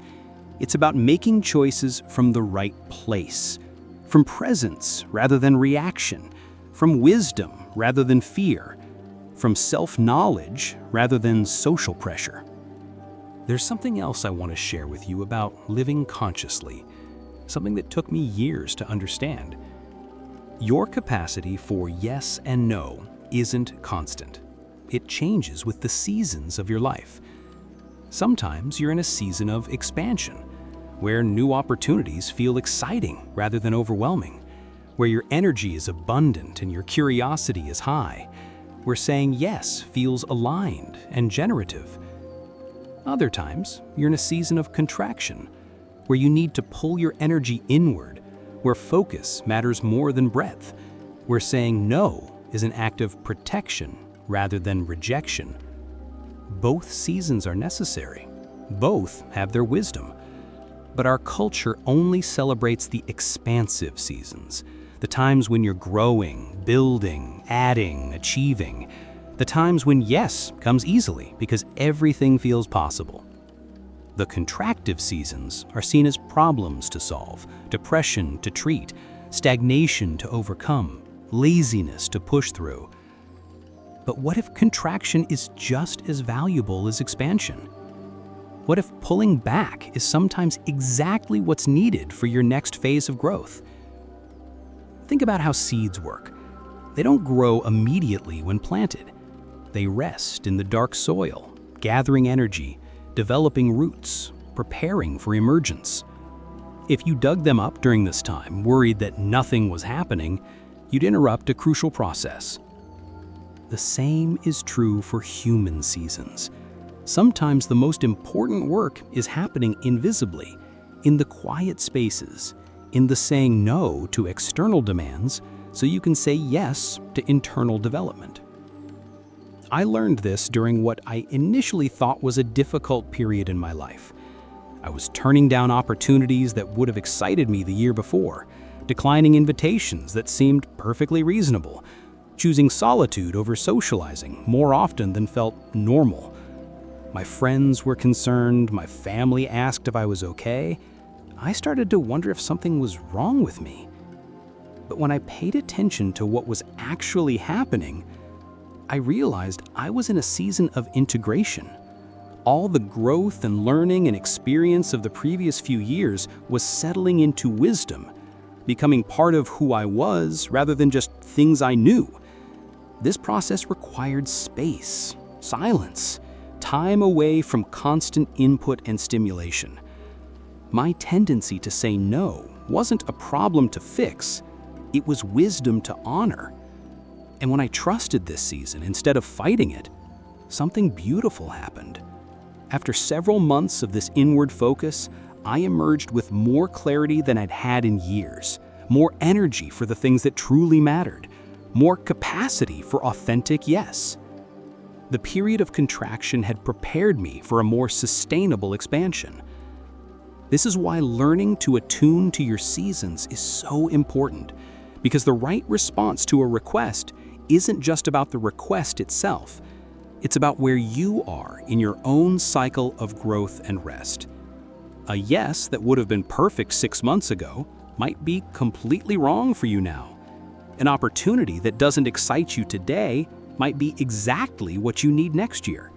It's about making choices from the right place, from presence rather than reaction, from wisdom rather than fear, from self-knowledge rather than social pressure. There's something else I want to share with you about living consciously, something that took me years to understand. Your capacity for yes and no isn't constant. It changes with the seasons of your life. Sometimes you're in a season of expansion, where new opportunities feel exciting rather than overwhelming, where your energy is abundant and your curiosity is high, where saying yes feels aligned and generative. Other times, you're in a season of contraction, where you need to pull your energy inward, where focus matters more than breadth, where saying no is an act of protection rather than rejection. Both seasons are necessary. Both have their wisdom. But our culture only celebrates the expansive seasons, the times when you're growing, building, adding, achieving, the times when yes comes easily because everything feels possible. The contractive seasons are seen as problems to solve, depression to treat, stagnation to overcome, laziness to push through. But what if contraction is just as valuable as expansion? What if pulling back is sometimes exactly what's needed for your next phase of growth? Think about how seeds work. They don't grow immediately when planted. They rest in the dark soil, gathering energy, developing roots, preparing for emergence. If you dug them up during this time, worried that nothing was happening, you'd interrupt a crucial process. The same is true for human seasons. Sometimes the most important work is happening invisibly, in the quiet spaces, in the saying no to external demands so you can say yes to internal development. I learned this during what I initially thought was a difficult period in my life. I was turning down opportunities that would have excited me the year before, declining invitations that seemed perfectly reasonable, choosing solitude over socializing more often than felt normal. My friends were concerned, my family asked if I was okay. I started to wonder if something was wrong with me. But when I paid attention to what was actually happening, I realized I was in a season of integration. All the growth and learning and experience of the previous few years was settling into wisdom, becoming part of who I was rather than just things I knew. This process required space, silence, time away from constant input and stimulation. My tendency to say no wasn't a problem to fix, it was wisdom to honor. And when I trusted this season instead of fighting it, something beautiful happened. After several months of this inward focus, I emerged with more clarity than I'd had in years, more energy for the things that truly mattered, more capacity for authentic yes. The period of contraction had prepared me for a more sustainable expansion. This is why learning to attune to your seasons is so important, because the right response to a request isn't just about the request itself. It's about where you are in your own cycle of growth and rest. A yes that would have been perfect 6 months ago might be completely wrong for you now. An opportunity that doesn't excite you today might be exactly what you need next year.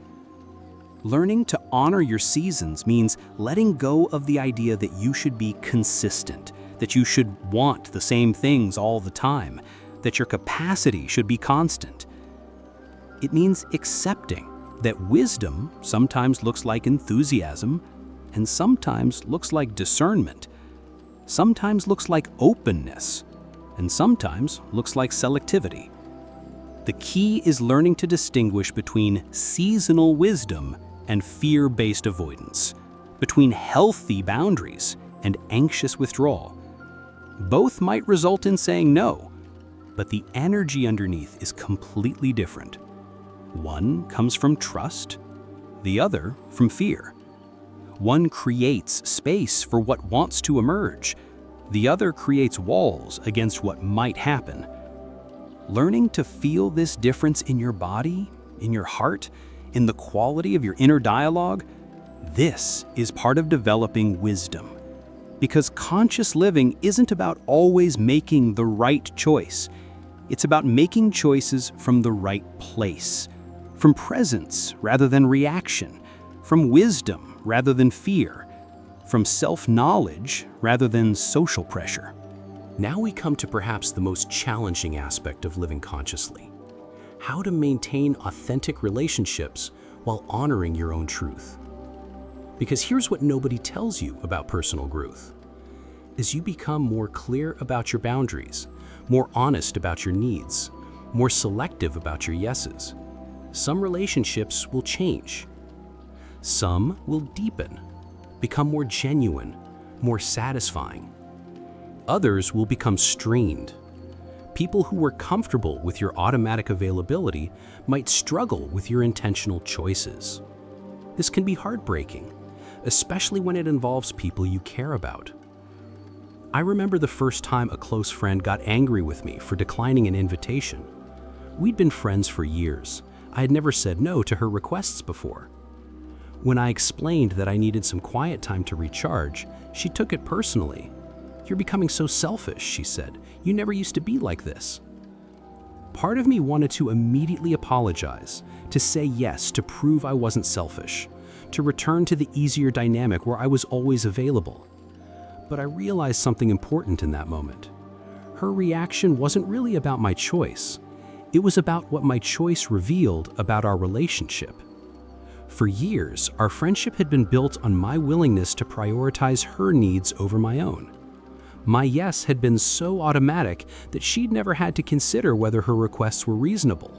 Learning to honor your seasons means letting go of the idea that you should be consistent, that you should want the same things all the time, that your capacity should be constant. It means accepting that wisdom sometimes looks like enthusiasm, and sometimes looks like discernment, sometimes looks like openness, and sometimes looks like selectivity. The key is learning to distinguish between seasonal wisdom and fear-based avoidance, between healthy boundaries and anxious withdrawal. Both might result in saying no, but the energy underneath is completely different. One comes from trust, the other from fear. One creates space for what wants to emerge, the other creates walls against what might happen. Learning to feel this difference in your body, in your heart, in the quality of your inner dialogue, this is part of developing wisdom. Because conscious living isn't about always making the right choice. It's about making choices from the right place, from presence rather than reaction, from wisdom rather than fear, from self-knowledge rather than social pressure. Now we come to perhaps the most challenging aspect of living consciously: how to maintain authentic relationships while honoring your own truth. Because here's what nobody tells you about personal growth. As you become more clear about your boundaries, more honest about your needs, more selective about your yeses, some relationships will change. Some will deepen, become more genuine, more satisfying. Others will become strained. People who were comfortable with your automatic availability might struggle with your intentional choices. This can be heartbreaking, especially when it involves people you care about. I remember the first time a close friend got angry with me for declining an invitation. We'd been friends for years. I had never said no to her requests before. When I explained that I needed some quiet time to recharge, she took it personally. "You're becoming so selfish," she said. "You never used to be like this." Part of me wanted to immediately apologize, to say yes to prove I wasn't selfish, to return to the easier dynamic where I was always available. But I realized something important in that moment. Her reaction wasn't really about my choice. It was about what my choice revealed about our relationship. For years, our friendship had been built on my willingness to prioritize her needs over my own. My yes had been so automatic that she'd never had to consider whether her requests were reasonable,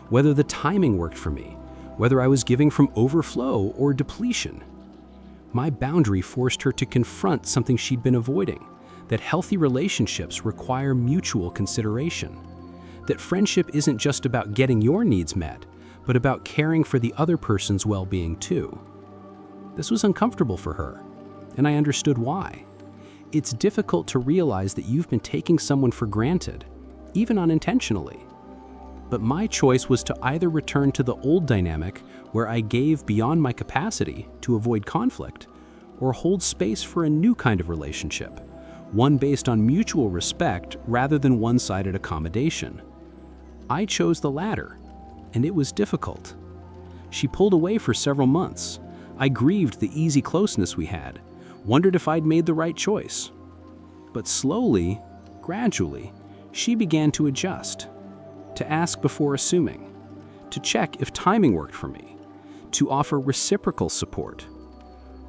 whether the timing worked for me, whether I was giving from overflow or depletion. My boundary forced her to confront something she'd been avoiding, that healthy relationships require mutual consideration, that friendship isn't just about getting your needs met, but about caring for the other person's well-being too. This was uncomfortable for her, and I understood why. It's difficult to realize that you've been taking someone for granted, even unintentionally. But my choice was to either return to the old dynamic where I gave beyond my capacity to avoid conflict, or hold space for a new kind of relationship, one based on mutual respect rather than one-sided accommodation. I chose the latter, and it was difficult. She pulled away for several months. I grieved the easy closeness we had, wondered if I'd made the right choice. But slowly, gradually, she began to adjust, to ask before assuming, to check if timing worked for me, to offer reciprocal support.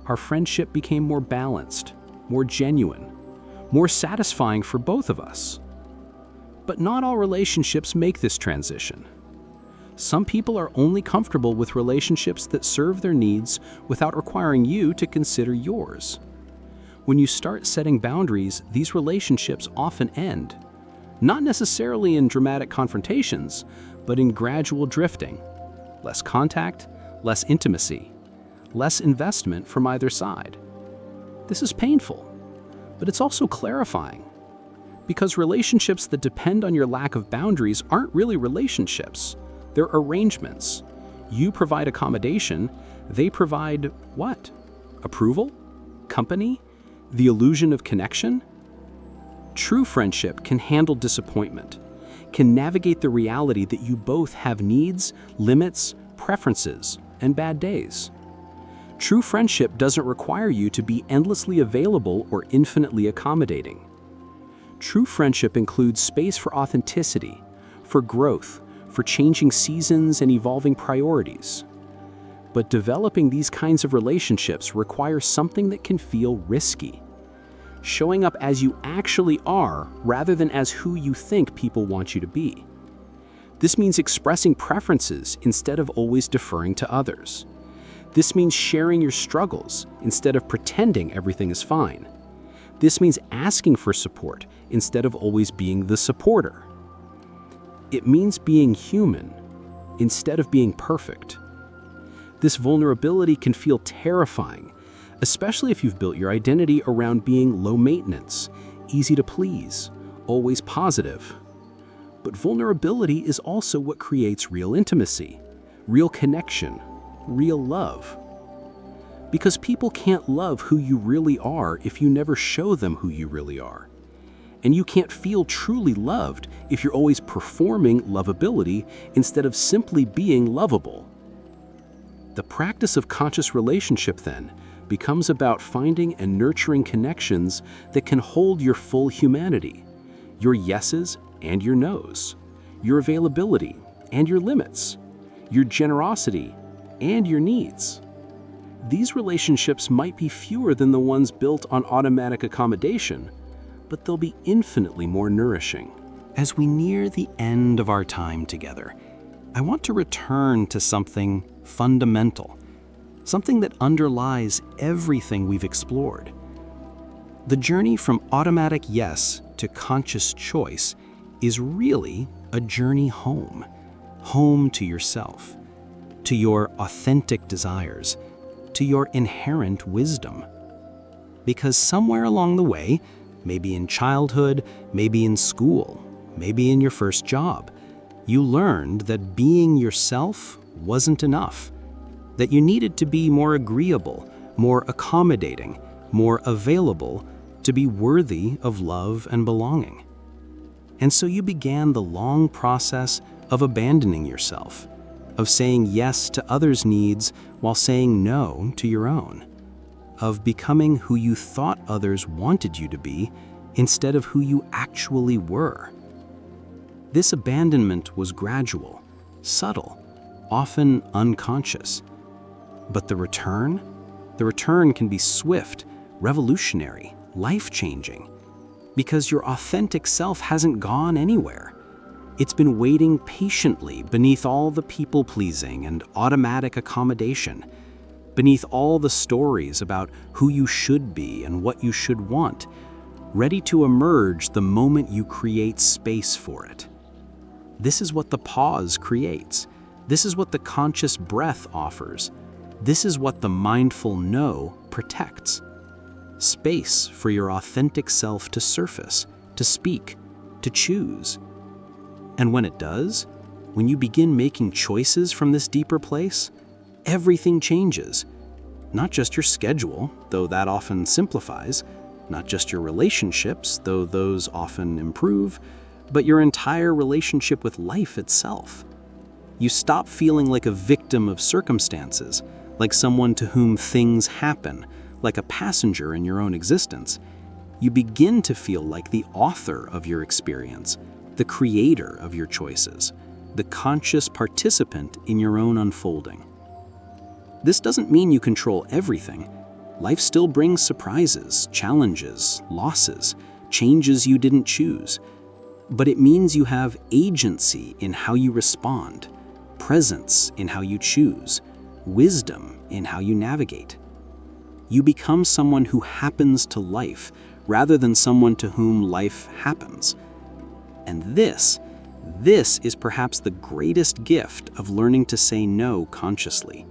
Our friendship became more balanced, more genuine, more satisfying for both of us. But not all relationships make this transition. Some people are only comfortable with relationships that serve their needs without requiring you to consider yours. When you start setting boundaries, these relationships often end, not necessarily in dramatic confrontations, but in gradual drifting. Less contact, less intimacy, less investment from either side. This is painful, but it's also clarifying, because relationships that depend on your lack of boundaries aren't really relationships. They're arrangements. You provide accommodation, they provide what? Approval? Company? The illusion of connection? True friendship can handle disappointment, can navigate the reality that you both have needs, limits, preferences, and bad days. True friendship doesn't require you to be endlessly available or infinitely accommodating. True friendship includes space for authenticity, for growth, for changing seasons and evolving priorities. But developing these kinds of relationships requires something that can feel risky. Showing up as you actually are rather than as who you think people want you to be. This means expressing preferences instead of always deferring to others. This means sharing your struggles instead of pretending everything is fine. This means asking for support instead of always being the supporter. It means being human instead of being perfect. This vulnerability can feel terrifying, especially if you've built your identity around being low maintenance, easy to please, always positive. But vulnerability is also what creates real intimacy, real connection, real love. Because people can't love who you really are if you never show them who you really are. And you can't feel truly loved if you're always performing lovability instead of simply being lovable. The practice of conscious relationship, then, becomes about finding and nurturing connections that can hold your full humanity, your yeses and your nos, your availability and your limits, your generosity and your needs. These relationships might be fewer than the ones built on automatic accommodation, but they'll be infinitely more nourishing. As we near the end of our time together, I want to return to something fundamental, something that underlies everything we've explored. The journey from automatic yes to conscious choice is really a journey home, home to yourself, to your authentic desires, to your inherent wisdom. Because somewhere along the way, maybe in childhood, maybe in school, maybe in your first job, you learned that being yourself wasn't enough, that you needed to be more agreeable, more accommodating, more available to be worthy of love and belonging. And so you began the long process of abandoning yourself, of saying yes to others' needs while saying no to your own, of becoming who you thought others wanted you to be instead of who you actually were. This abandonment was gradual, subtle, often unconscious. But the return can be swift, revolutionary, life-changing, because your authentic self hasn't gone anywhere. It's been waiting patiently beneath all the people-pleasing and automatic accommodation, beneath all the stories about who you should be and what you should want, ready to emerge the moment you create space for it. This is what the pause creates. This is what the conscious breath offers. This is what the mindful no protects. Space for your authentic self to surface, to speak, to choose. And when it does, when you begin making choices from this deeper place, everything changes. Not just your schedule, though that often simplifies, not just your relationships, though those often improve, but your entire relationship with life itself. You stop feeling like a victim of circumstances, like someone to whom things happen, like a passenger in your own existence. You begin to feel like the author of your experience, the creator of your choices, the conscious participant in your own unfolding. This doesn't mean you control everything. Life still brings surprises, challenges, losses, changes you didn't choose. but it means you have agency in how you respond, presence in how you choose, wisdom in how you navigate. You become someone who happens to life rather than someone to whom life happens. And this is perhaps the greatest gift of learning to say no consciously.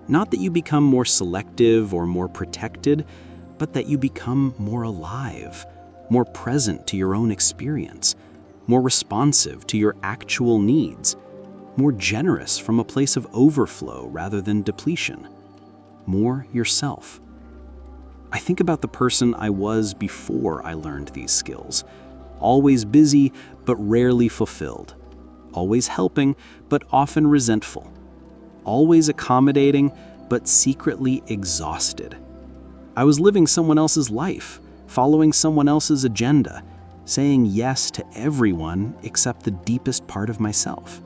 Not that you become more selective or more protected, but that you become more alive, more present to your own experience, more responsive to your actual needs, more generous from a place of overflow rather than depletion, more yourself. I think about the person I was before I learned these skills, always busy but rarely fulfilled, always helping but often resentful, always accommodating but secretly exhausted. I was living someone else's life, following someone else's agenda, saying yes to everyone except the deepest part of myself.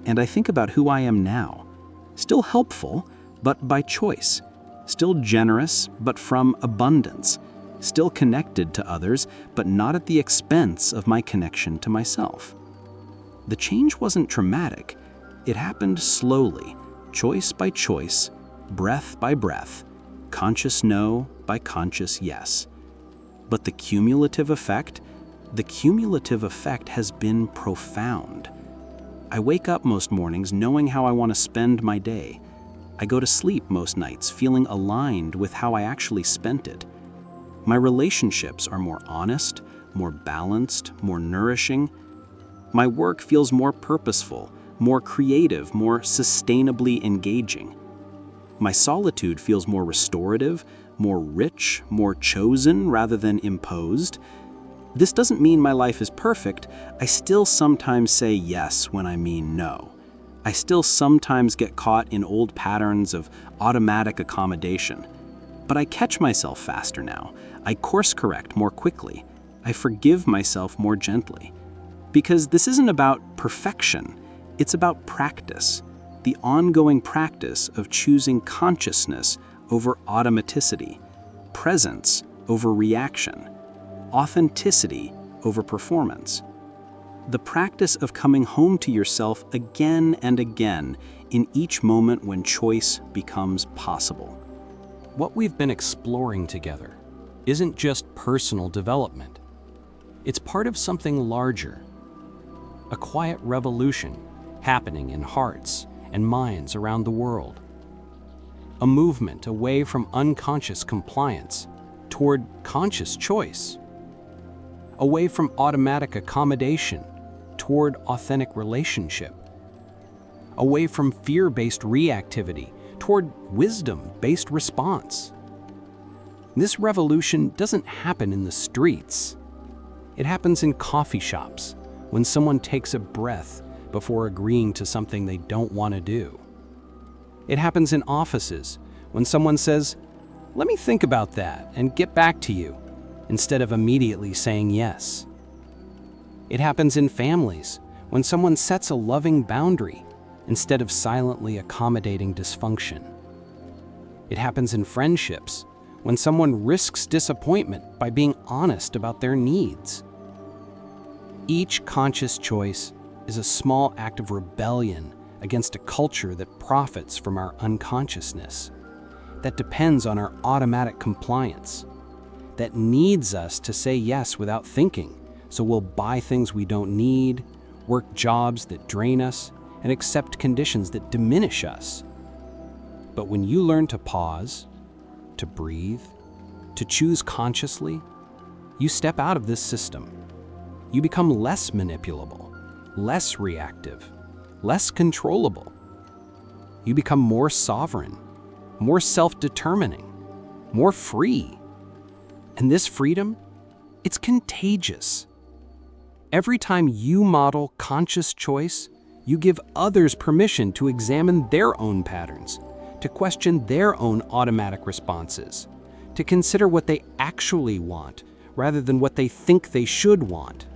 And I think about who I am now, still helpful, but by choice, still generous, but from abundance, still connected to others, but not at the expense of my connection to myself. The change wasn't traumatic. It happened slowly, choice by choice, breath by breath, conscious no by conscious yes. But the cumulative effect has been profound. I wake up most mornings knowing how I want to spend my day. I go to sleep most nights feeling aligned with how I actually spent it. My relationships are more honest, more balanced, more nourishing. My work feels more purposeful, more creative, more sustainably engaging. My solitude feels more restorative, more rich, more chosen rather than imposed. This doesn't mean my life is perfect. I still sometimes say yes when I mean no. I still sometimes get caught in old patterns of automatic accommodation. But I catch myself faster now. I course correct more quickly. I forgive myself more gently. Because this isn't about perfection. It's about practice. The ongoing practice of choosing consciousness over automaticity, presence over reaction, authenticity over performance. The practice of coming home to yourself again and again in each moment when choice becomes possible. What we've been exploring together isn't just personal development. It's part of something larger, a quiet revolution happening in hearts and minds around the world. A movement away from unconscious compliance toward conscious choice. Away from automatic accommodation toward authentic relationship. Away from fear-based reactivity toward wisdom-based response. This revolution doesn't happen in the streets. It happens in coffee shops when someone takes a breath before agreeing to something they don't want to do. It happens in offices when someone says, "Let me think about that and get back to you," instead of immediately saying yes. It happens in families when someone sets a loving boundary instead of silently accommodating dysfunction. It happens in friendships when someone risks disappointment by being honest about their needs. Each conscious choice is a small act of rebellion against a culture that profits from our unconsciousness, that depends on our automatic compliance, that needs us to say yes without thinking, so we'll buy things we don't need, work jobs that drain us, and accept conditions that diminish us. But when you learn to pause, to breathe, to choose consciously, you step out of this system. You become less manipulable, less reactive, less controllable. You become more sovereign, more self-determining, more free. And this freedom, it's contagious. Every time you model conscious choice, you give others permission to examine their own patterns, to question their own automatic responses, to consider what they actually want rather than what they think they should want.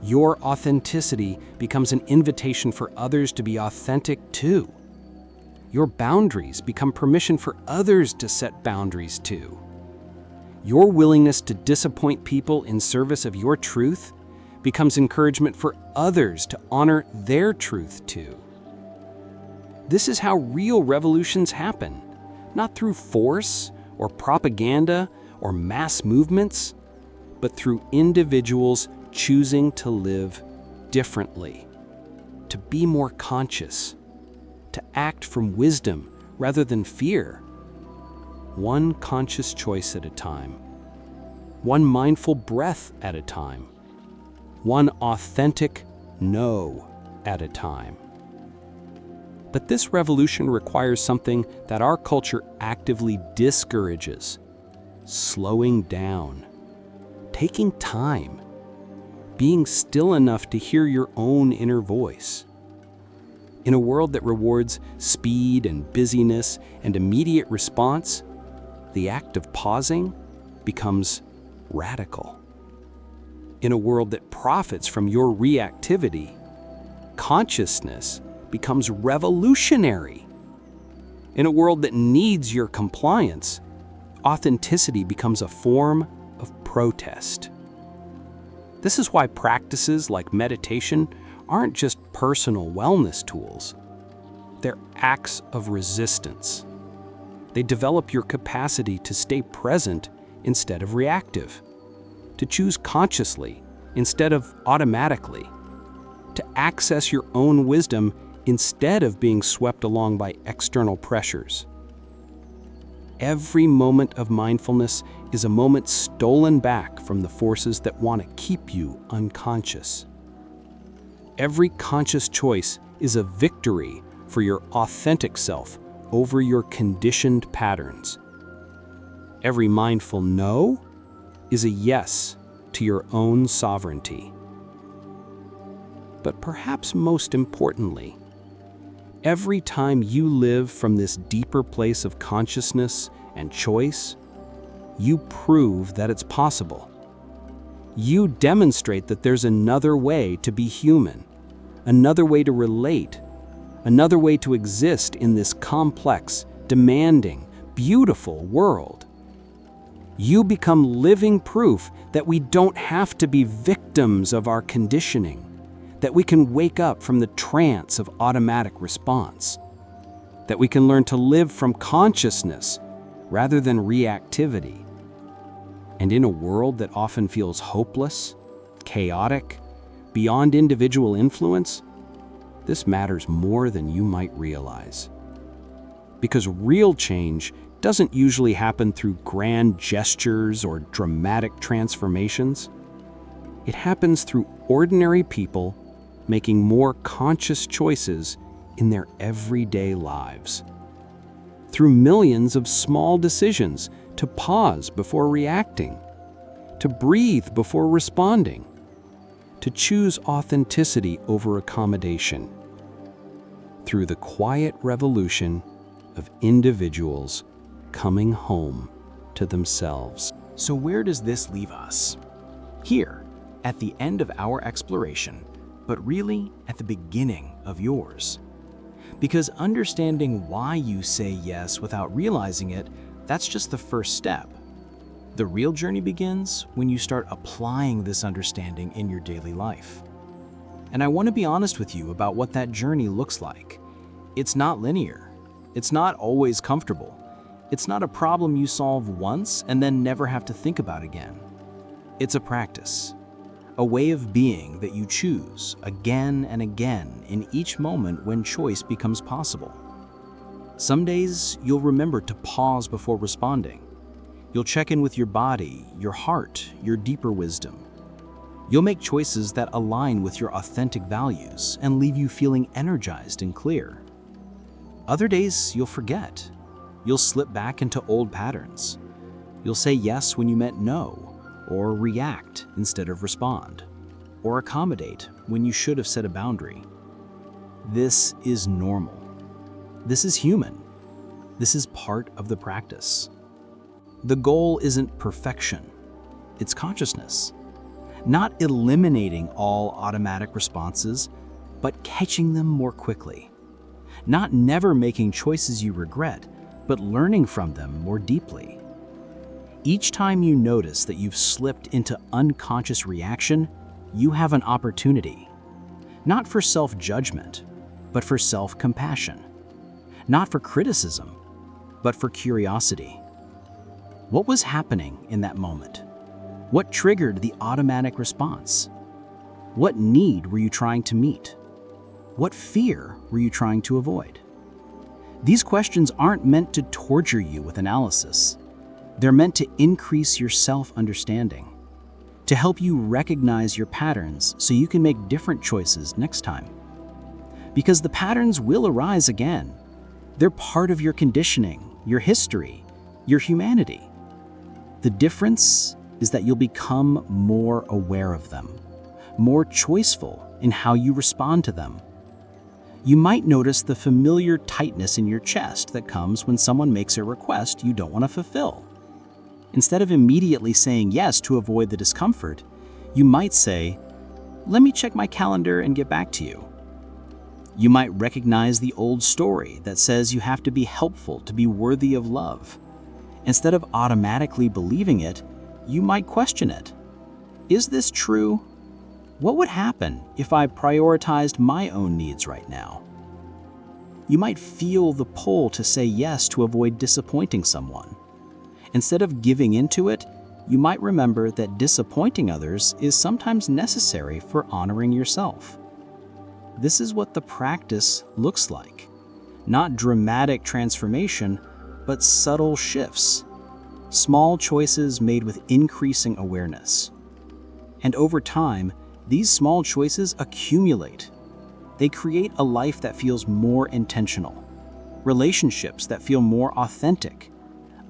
Your authenticity becomes an invitation for others to be authentic too. Your boundaries become permission for others to set boundaries too. Your willingness to disappoint people in service of your truth becomes encouragement for others to honor their truth too. This is how real revolutions happen, not through force or propaganda or mass movements, but through individuals choosing to live differently, to be more conscious, to act from wisdom rather than fear. One conscious choice at a time, one mindful breath at a time, one authentic no at a time. But this revolution requires something that our culture actively discourages: slowing down, taking time, being still enough to hear your own inner voice. In a world that rewards speed and busyness and immediate response, the act of pausing becomes radical. In a world that profits from your reactivity, consciousness becomes revolutionary. In a world that needs your compliance, authenticity becomes a form of protest. This is why practices like meditation aren't just personal wellness tools. They're acts of resistance. They develop your capacity to stay present instead of reactive, to choose consciously instead of automatically, to access your own wisdom instead of being swept along by external pressures. Every moment of mindfulness is a moment stolen back from the forces that want to keep you unconscious. Every conscious choice is a victory for your authentic self over your conditioned patterns. Every mindful no is a yes to your own sovereignty. But perhaps most importantly, every time you live from this deeper place of consciousness and choice, you prove that it's possible. You demonstrate that there's another way to be human, another way to relate, another way to exist in this complex, demanding, beautiful world. You become living proof that we don't have to be victims of our conditioning, that we can wake up from the trance of automatic response, that we can learn to live from consciousness rather than reactivity. And in a world that often feels hopeless, chaotic, beyond individual influence, this matters more than you might realize. Because real change doesn't usually happen through grand gestures or dramatic transformations. It happens through ordinary people making more conscious choices in their everyday lives. Through millions of small decisions to pause before reacting, to breathe before responding, to choose authenticity over accommodation. Through the quiet revolution of individuals coming home to themselves. So where does this leave us? Here, at the end of our exploration, but really at the beginning of yours. Because understanding why you say yes without realizing it, that's just the first step. The real journey begins when you start applying this understanding in your daily life. And I want to be honest with you about what that journey looks like. It's not linear. It's not always comfortable. It's not a problem you solve once and then never have to think about again. It's a practice. A way of being that you choose again and again in each moment when choice becomes possible. Some days you'll remember to pause before responding. You'll check in with your body, your heart, your deeper wisdom. You'll make choices that align with your authentic values and leave you feeling energized and clear. Other days you'll forget. You'll slip back into old patterns. You'll say yes when you meant no, or react instead of respond, or accommodate when you should have set a boundary. This is normal. This is human. This is part of the practice. The goal isn't perfection, it's consciousness. Not eliminating all automatic responses, but catching them more quickly. Not never making choices you regret, but learning from them more deeply. Each time you notice that you've slipped into unconscious reaction, you have an opportunity, not for self-judgment, but for self-compassion, not for criticism, but for curiosity. What was happening in that moment? What triggered the automatic response? What need were you trying to meet? What fear were you trying to avoid? These questions aren't meant to torture you with analysis. They're meant to increase your self-understanding, to help you recognize your patterns so you can make different choices next time. Because the patterns will arise again. They're part of your conditioning, your history, your humanity. The difference is that you'll become more aware of them, more choiceful in how you respond to them. You might notice the familiar tightness in your chest that comes when someone makes a request you don't want to fulfill. Instead of immediately saying yes to avoid the discomfort, you might say, "Let me check my calendar and get back to you." You might recognize the old story that says you have to be helpful to be worthy of love. Instead of automatically believing it, you might question it. Is this true? What would happen if I prioritized my own needs right now? You might feel the pull to say yes to avoid disappointing someone. Instead of giving into it, you might remember that disappointing others is sometimes necessary for honoring yourself. This is what the practice looks like. Not dramatic transformation, but subtle shifts. Small choices made with increasing awareness. And over time, these small choices accumulate. They create a life that feels more intentional, relationships that feel more authentic,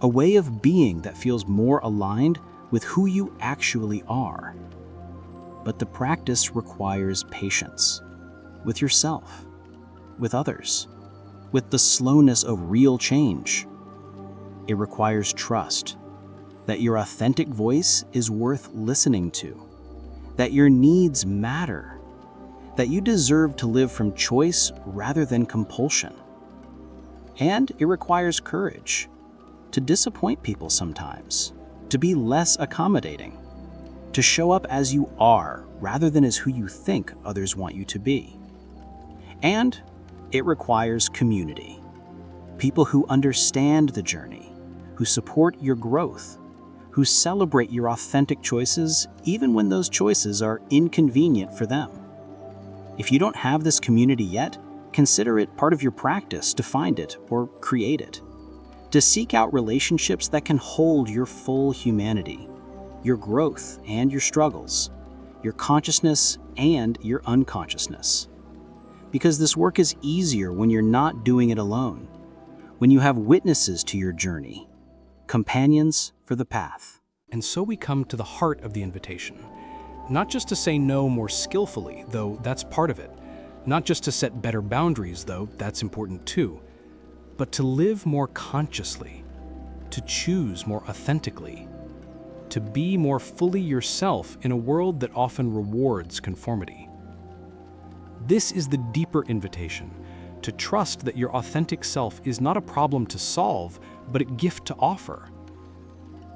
a way of being that feels more aligned with who you actually are. But the practice requires patience with yourself, with others, with the slowness of real change. It requires trust that your authentic voice is worth listening to, that your needs matter, that you deserve to live from choice rather than compulsion. And it requires courage to disappoint people sometimes, to be less accommodating, to show up as you are rather than as who you think others want you to be. And it requires community, people who understand the journey, who support your growth, who celebrate your authentic choices even when those choices are inconvenient for them. If you don't have this community yet, consider it part of your practice to find it or create it. To seek out relationships that can hold your full humanity, your growth and your struggles, your consciousness and your unconsciousness. Because this work is easier when you're not doing it alone, when you have witnesses to your journey, companions for the path. And so we come to the heart of the invitation. Not just to say no more skillfully, though that's part of it. Not just to set better boundaries, though that's important too. But to live more consciously, to choose more authentically, to be more fully yourself in a world that often rewards conformity. This is the deeper invitation, to trust that your authentic self is not a problem to solve, but a gift to offer.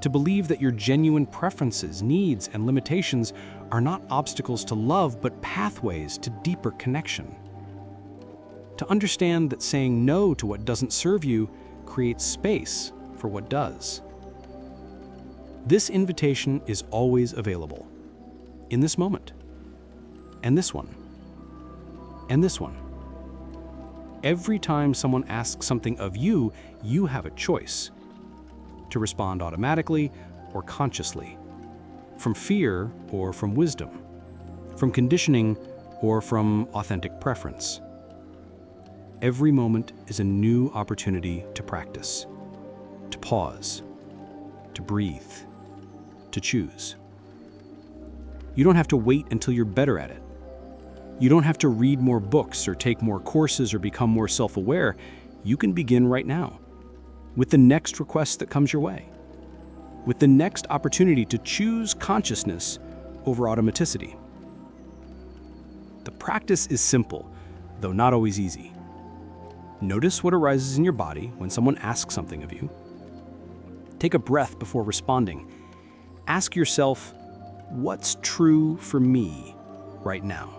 To believe that your genuine preferences, needs, and limitations are not obstacles to love, but pathways to deeper connection. To understand that saying no to what doesn't serve you creates space for what does. This invitation is always available, in this moment, and this one, and this one. Every time someone asks something of you, you have a choice to respond automatically or consciously, from fear or from wisdom, from conditioning or from authentic preference. Every moment is a new opportunity to practice, to pause, to breathe, to choose. You don't have to wait until you're better at it. You don't have to read more books or take more courses or become more self-aware. You can begin right now, with the next request that comes your way, with the next opportunity to choose consciousness over automaticity. The practice is simple, though not always easy. Notice what arises in your body when someone asks something of you. Take a breath before responding. Ask yourself, what's true for me right now.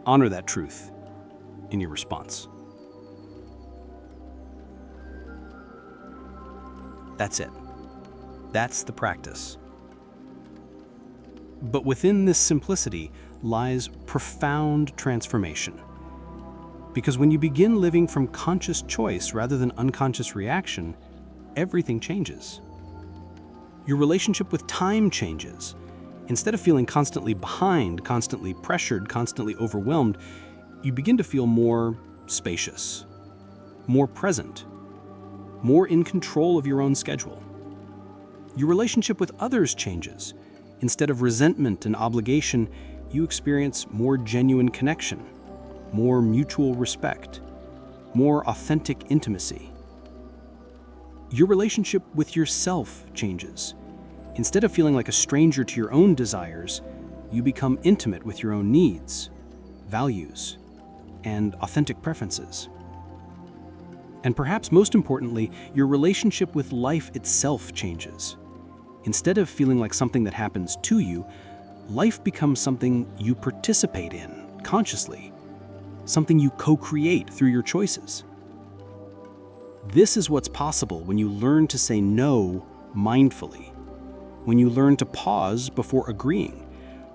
Honor that truth in your response. That's it. That's the practice. But within this simplicity lies profound transformation. Because when you begin living from conscious choice rather than unconscious reaction, everything changes. Your relationship with time changes. Instead of feeling constantly behind, constantly pressured, constantly overwhelmed, you begin to feel more spacious, more present, more in control of your own schedule. Your relationship with others changes. Instead of resentment and obligation, you experience more genuine connection, more mutual respect, more authentic intimacy. Your relationship with yourself changes. Instead of feeling like a stranger to your own desires, you become intimate with your own needs, values, and authentic preferences. And perhaps most importantly, your relationship with life itself changes. Instead of feeling like something that happens to you, life becomes something you participate in consciously, something you co-create through your choices. This is what's possible when you learn to say no mindfully, when you learn to pause before agreeing,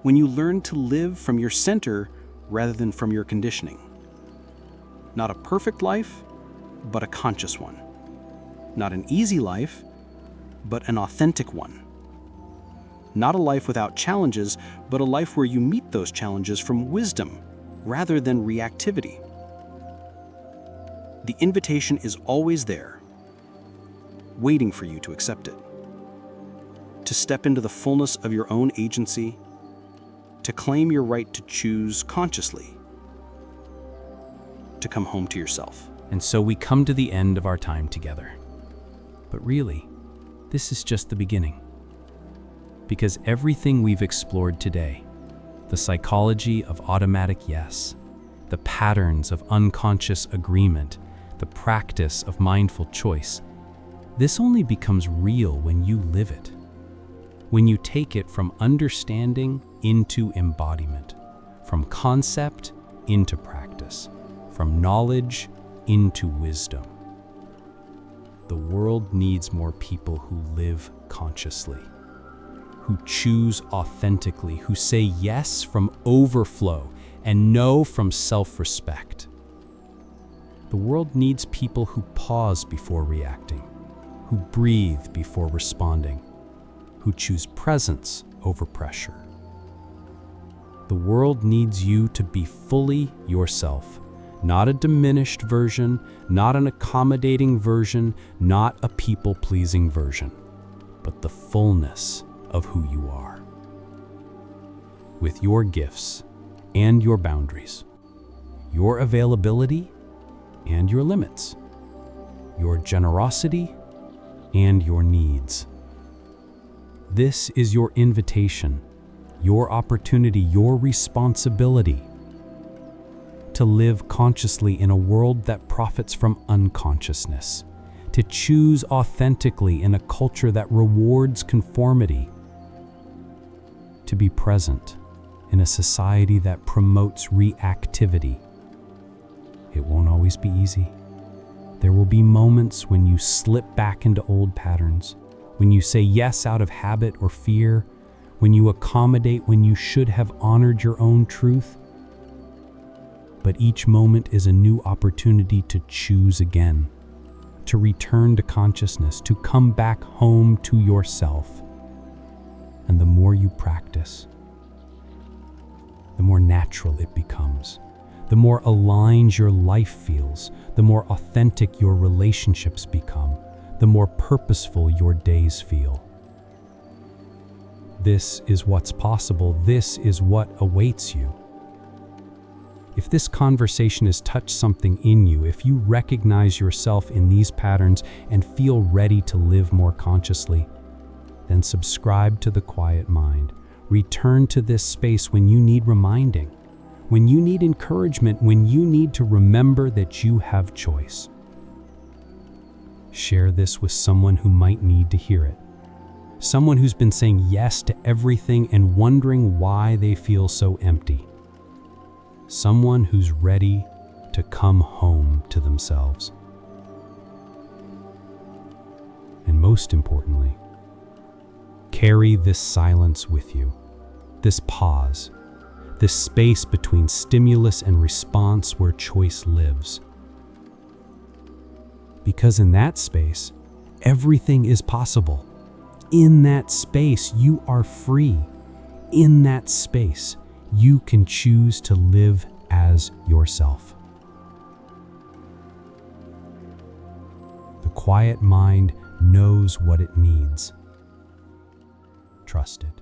when you learn to live from your center rather than from your conditioning. Not a perfect life, but a conscious one. Not an easy life, but an authentic one. Not a life without challenges, but a life where you meet those challenges from wisdom rather than reactivity. The invitation is always there, waiting for you to accept it. To step into the fullness of your own agency, to claim your right to choose consciously, to come home to yourself. And so we come to the end of our time together. But really, this is just the beginning. Because everything we've explored today, the psychology of automatic yes, the patterns of unconscious agreement, the practice of mindful choice, this only becomes real when you live it. When you take it from understanding into embodiment, from concept into practice, from knowledge into wisdom. The world needs more people who live consciously, who choose authentically, who say yes from overflow and no from self-respect. The world needs people who pause before reacting, who breathe before responding, who choose presence over pressure. The world needs you to be fully yourself, not a diminished version, not an accommodating version, not a people-pleasing version, but the fullness of who you are. With your gifts and your boundaries, your availability and your limits, your generosity and your needs. This is your invitation, your opportunity, your responsibility to live consciously in a world that profits from unconsciousness, to choose authentically in a culture that rewards conformity, to be present in a society that promotes reactivity. It won't always be easy. There will be moments when you slip back into old patterns, when you say yes out of habit or fear, when you accommodate when you should have honored your own truth. But each moment is a new opportunity to choose again, to return to consciousness, to come back home to yourself. And the more you practice, the more natural it becomes. The more aligned your life feels, the more authentic your relationships become, the more purposeful your days feel. This is what's possible. This is what awaits you. If this conversation has touched something in you, if you recognize yourself in these patterns and feel ready to live more consciously, then subscribe to The Quiet Mind. Return to this space when you need reminding, when you need encouragement, when you need to remember that you have choice. Share this with someone who might need to hear it. Someone who's been saying yes to everything and wondering why they feel so empty. Someone who's ready to come home to themselves. And most importantly, carry this silence with you, this pause, this space between stimulus and response where choice lives. Because in that space, everything is possible. In that space, you are free. In that space, you can choose to live as yourself. The quiet mind knows what it needs. Trust it.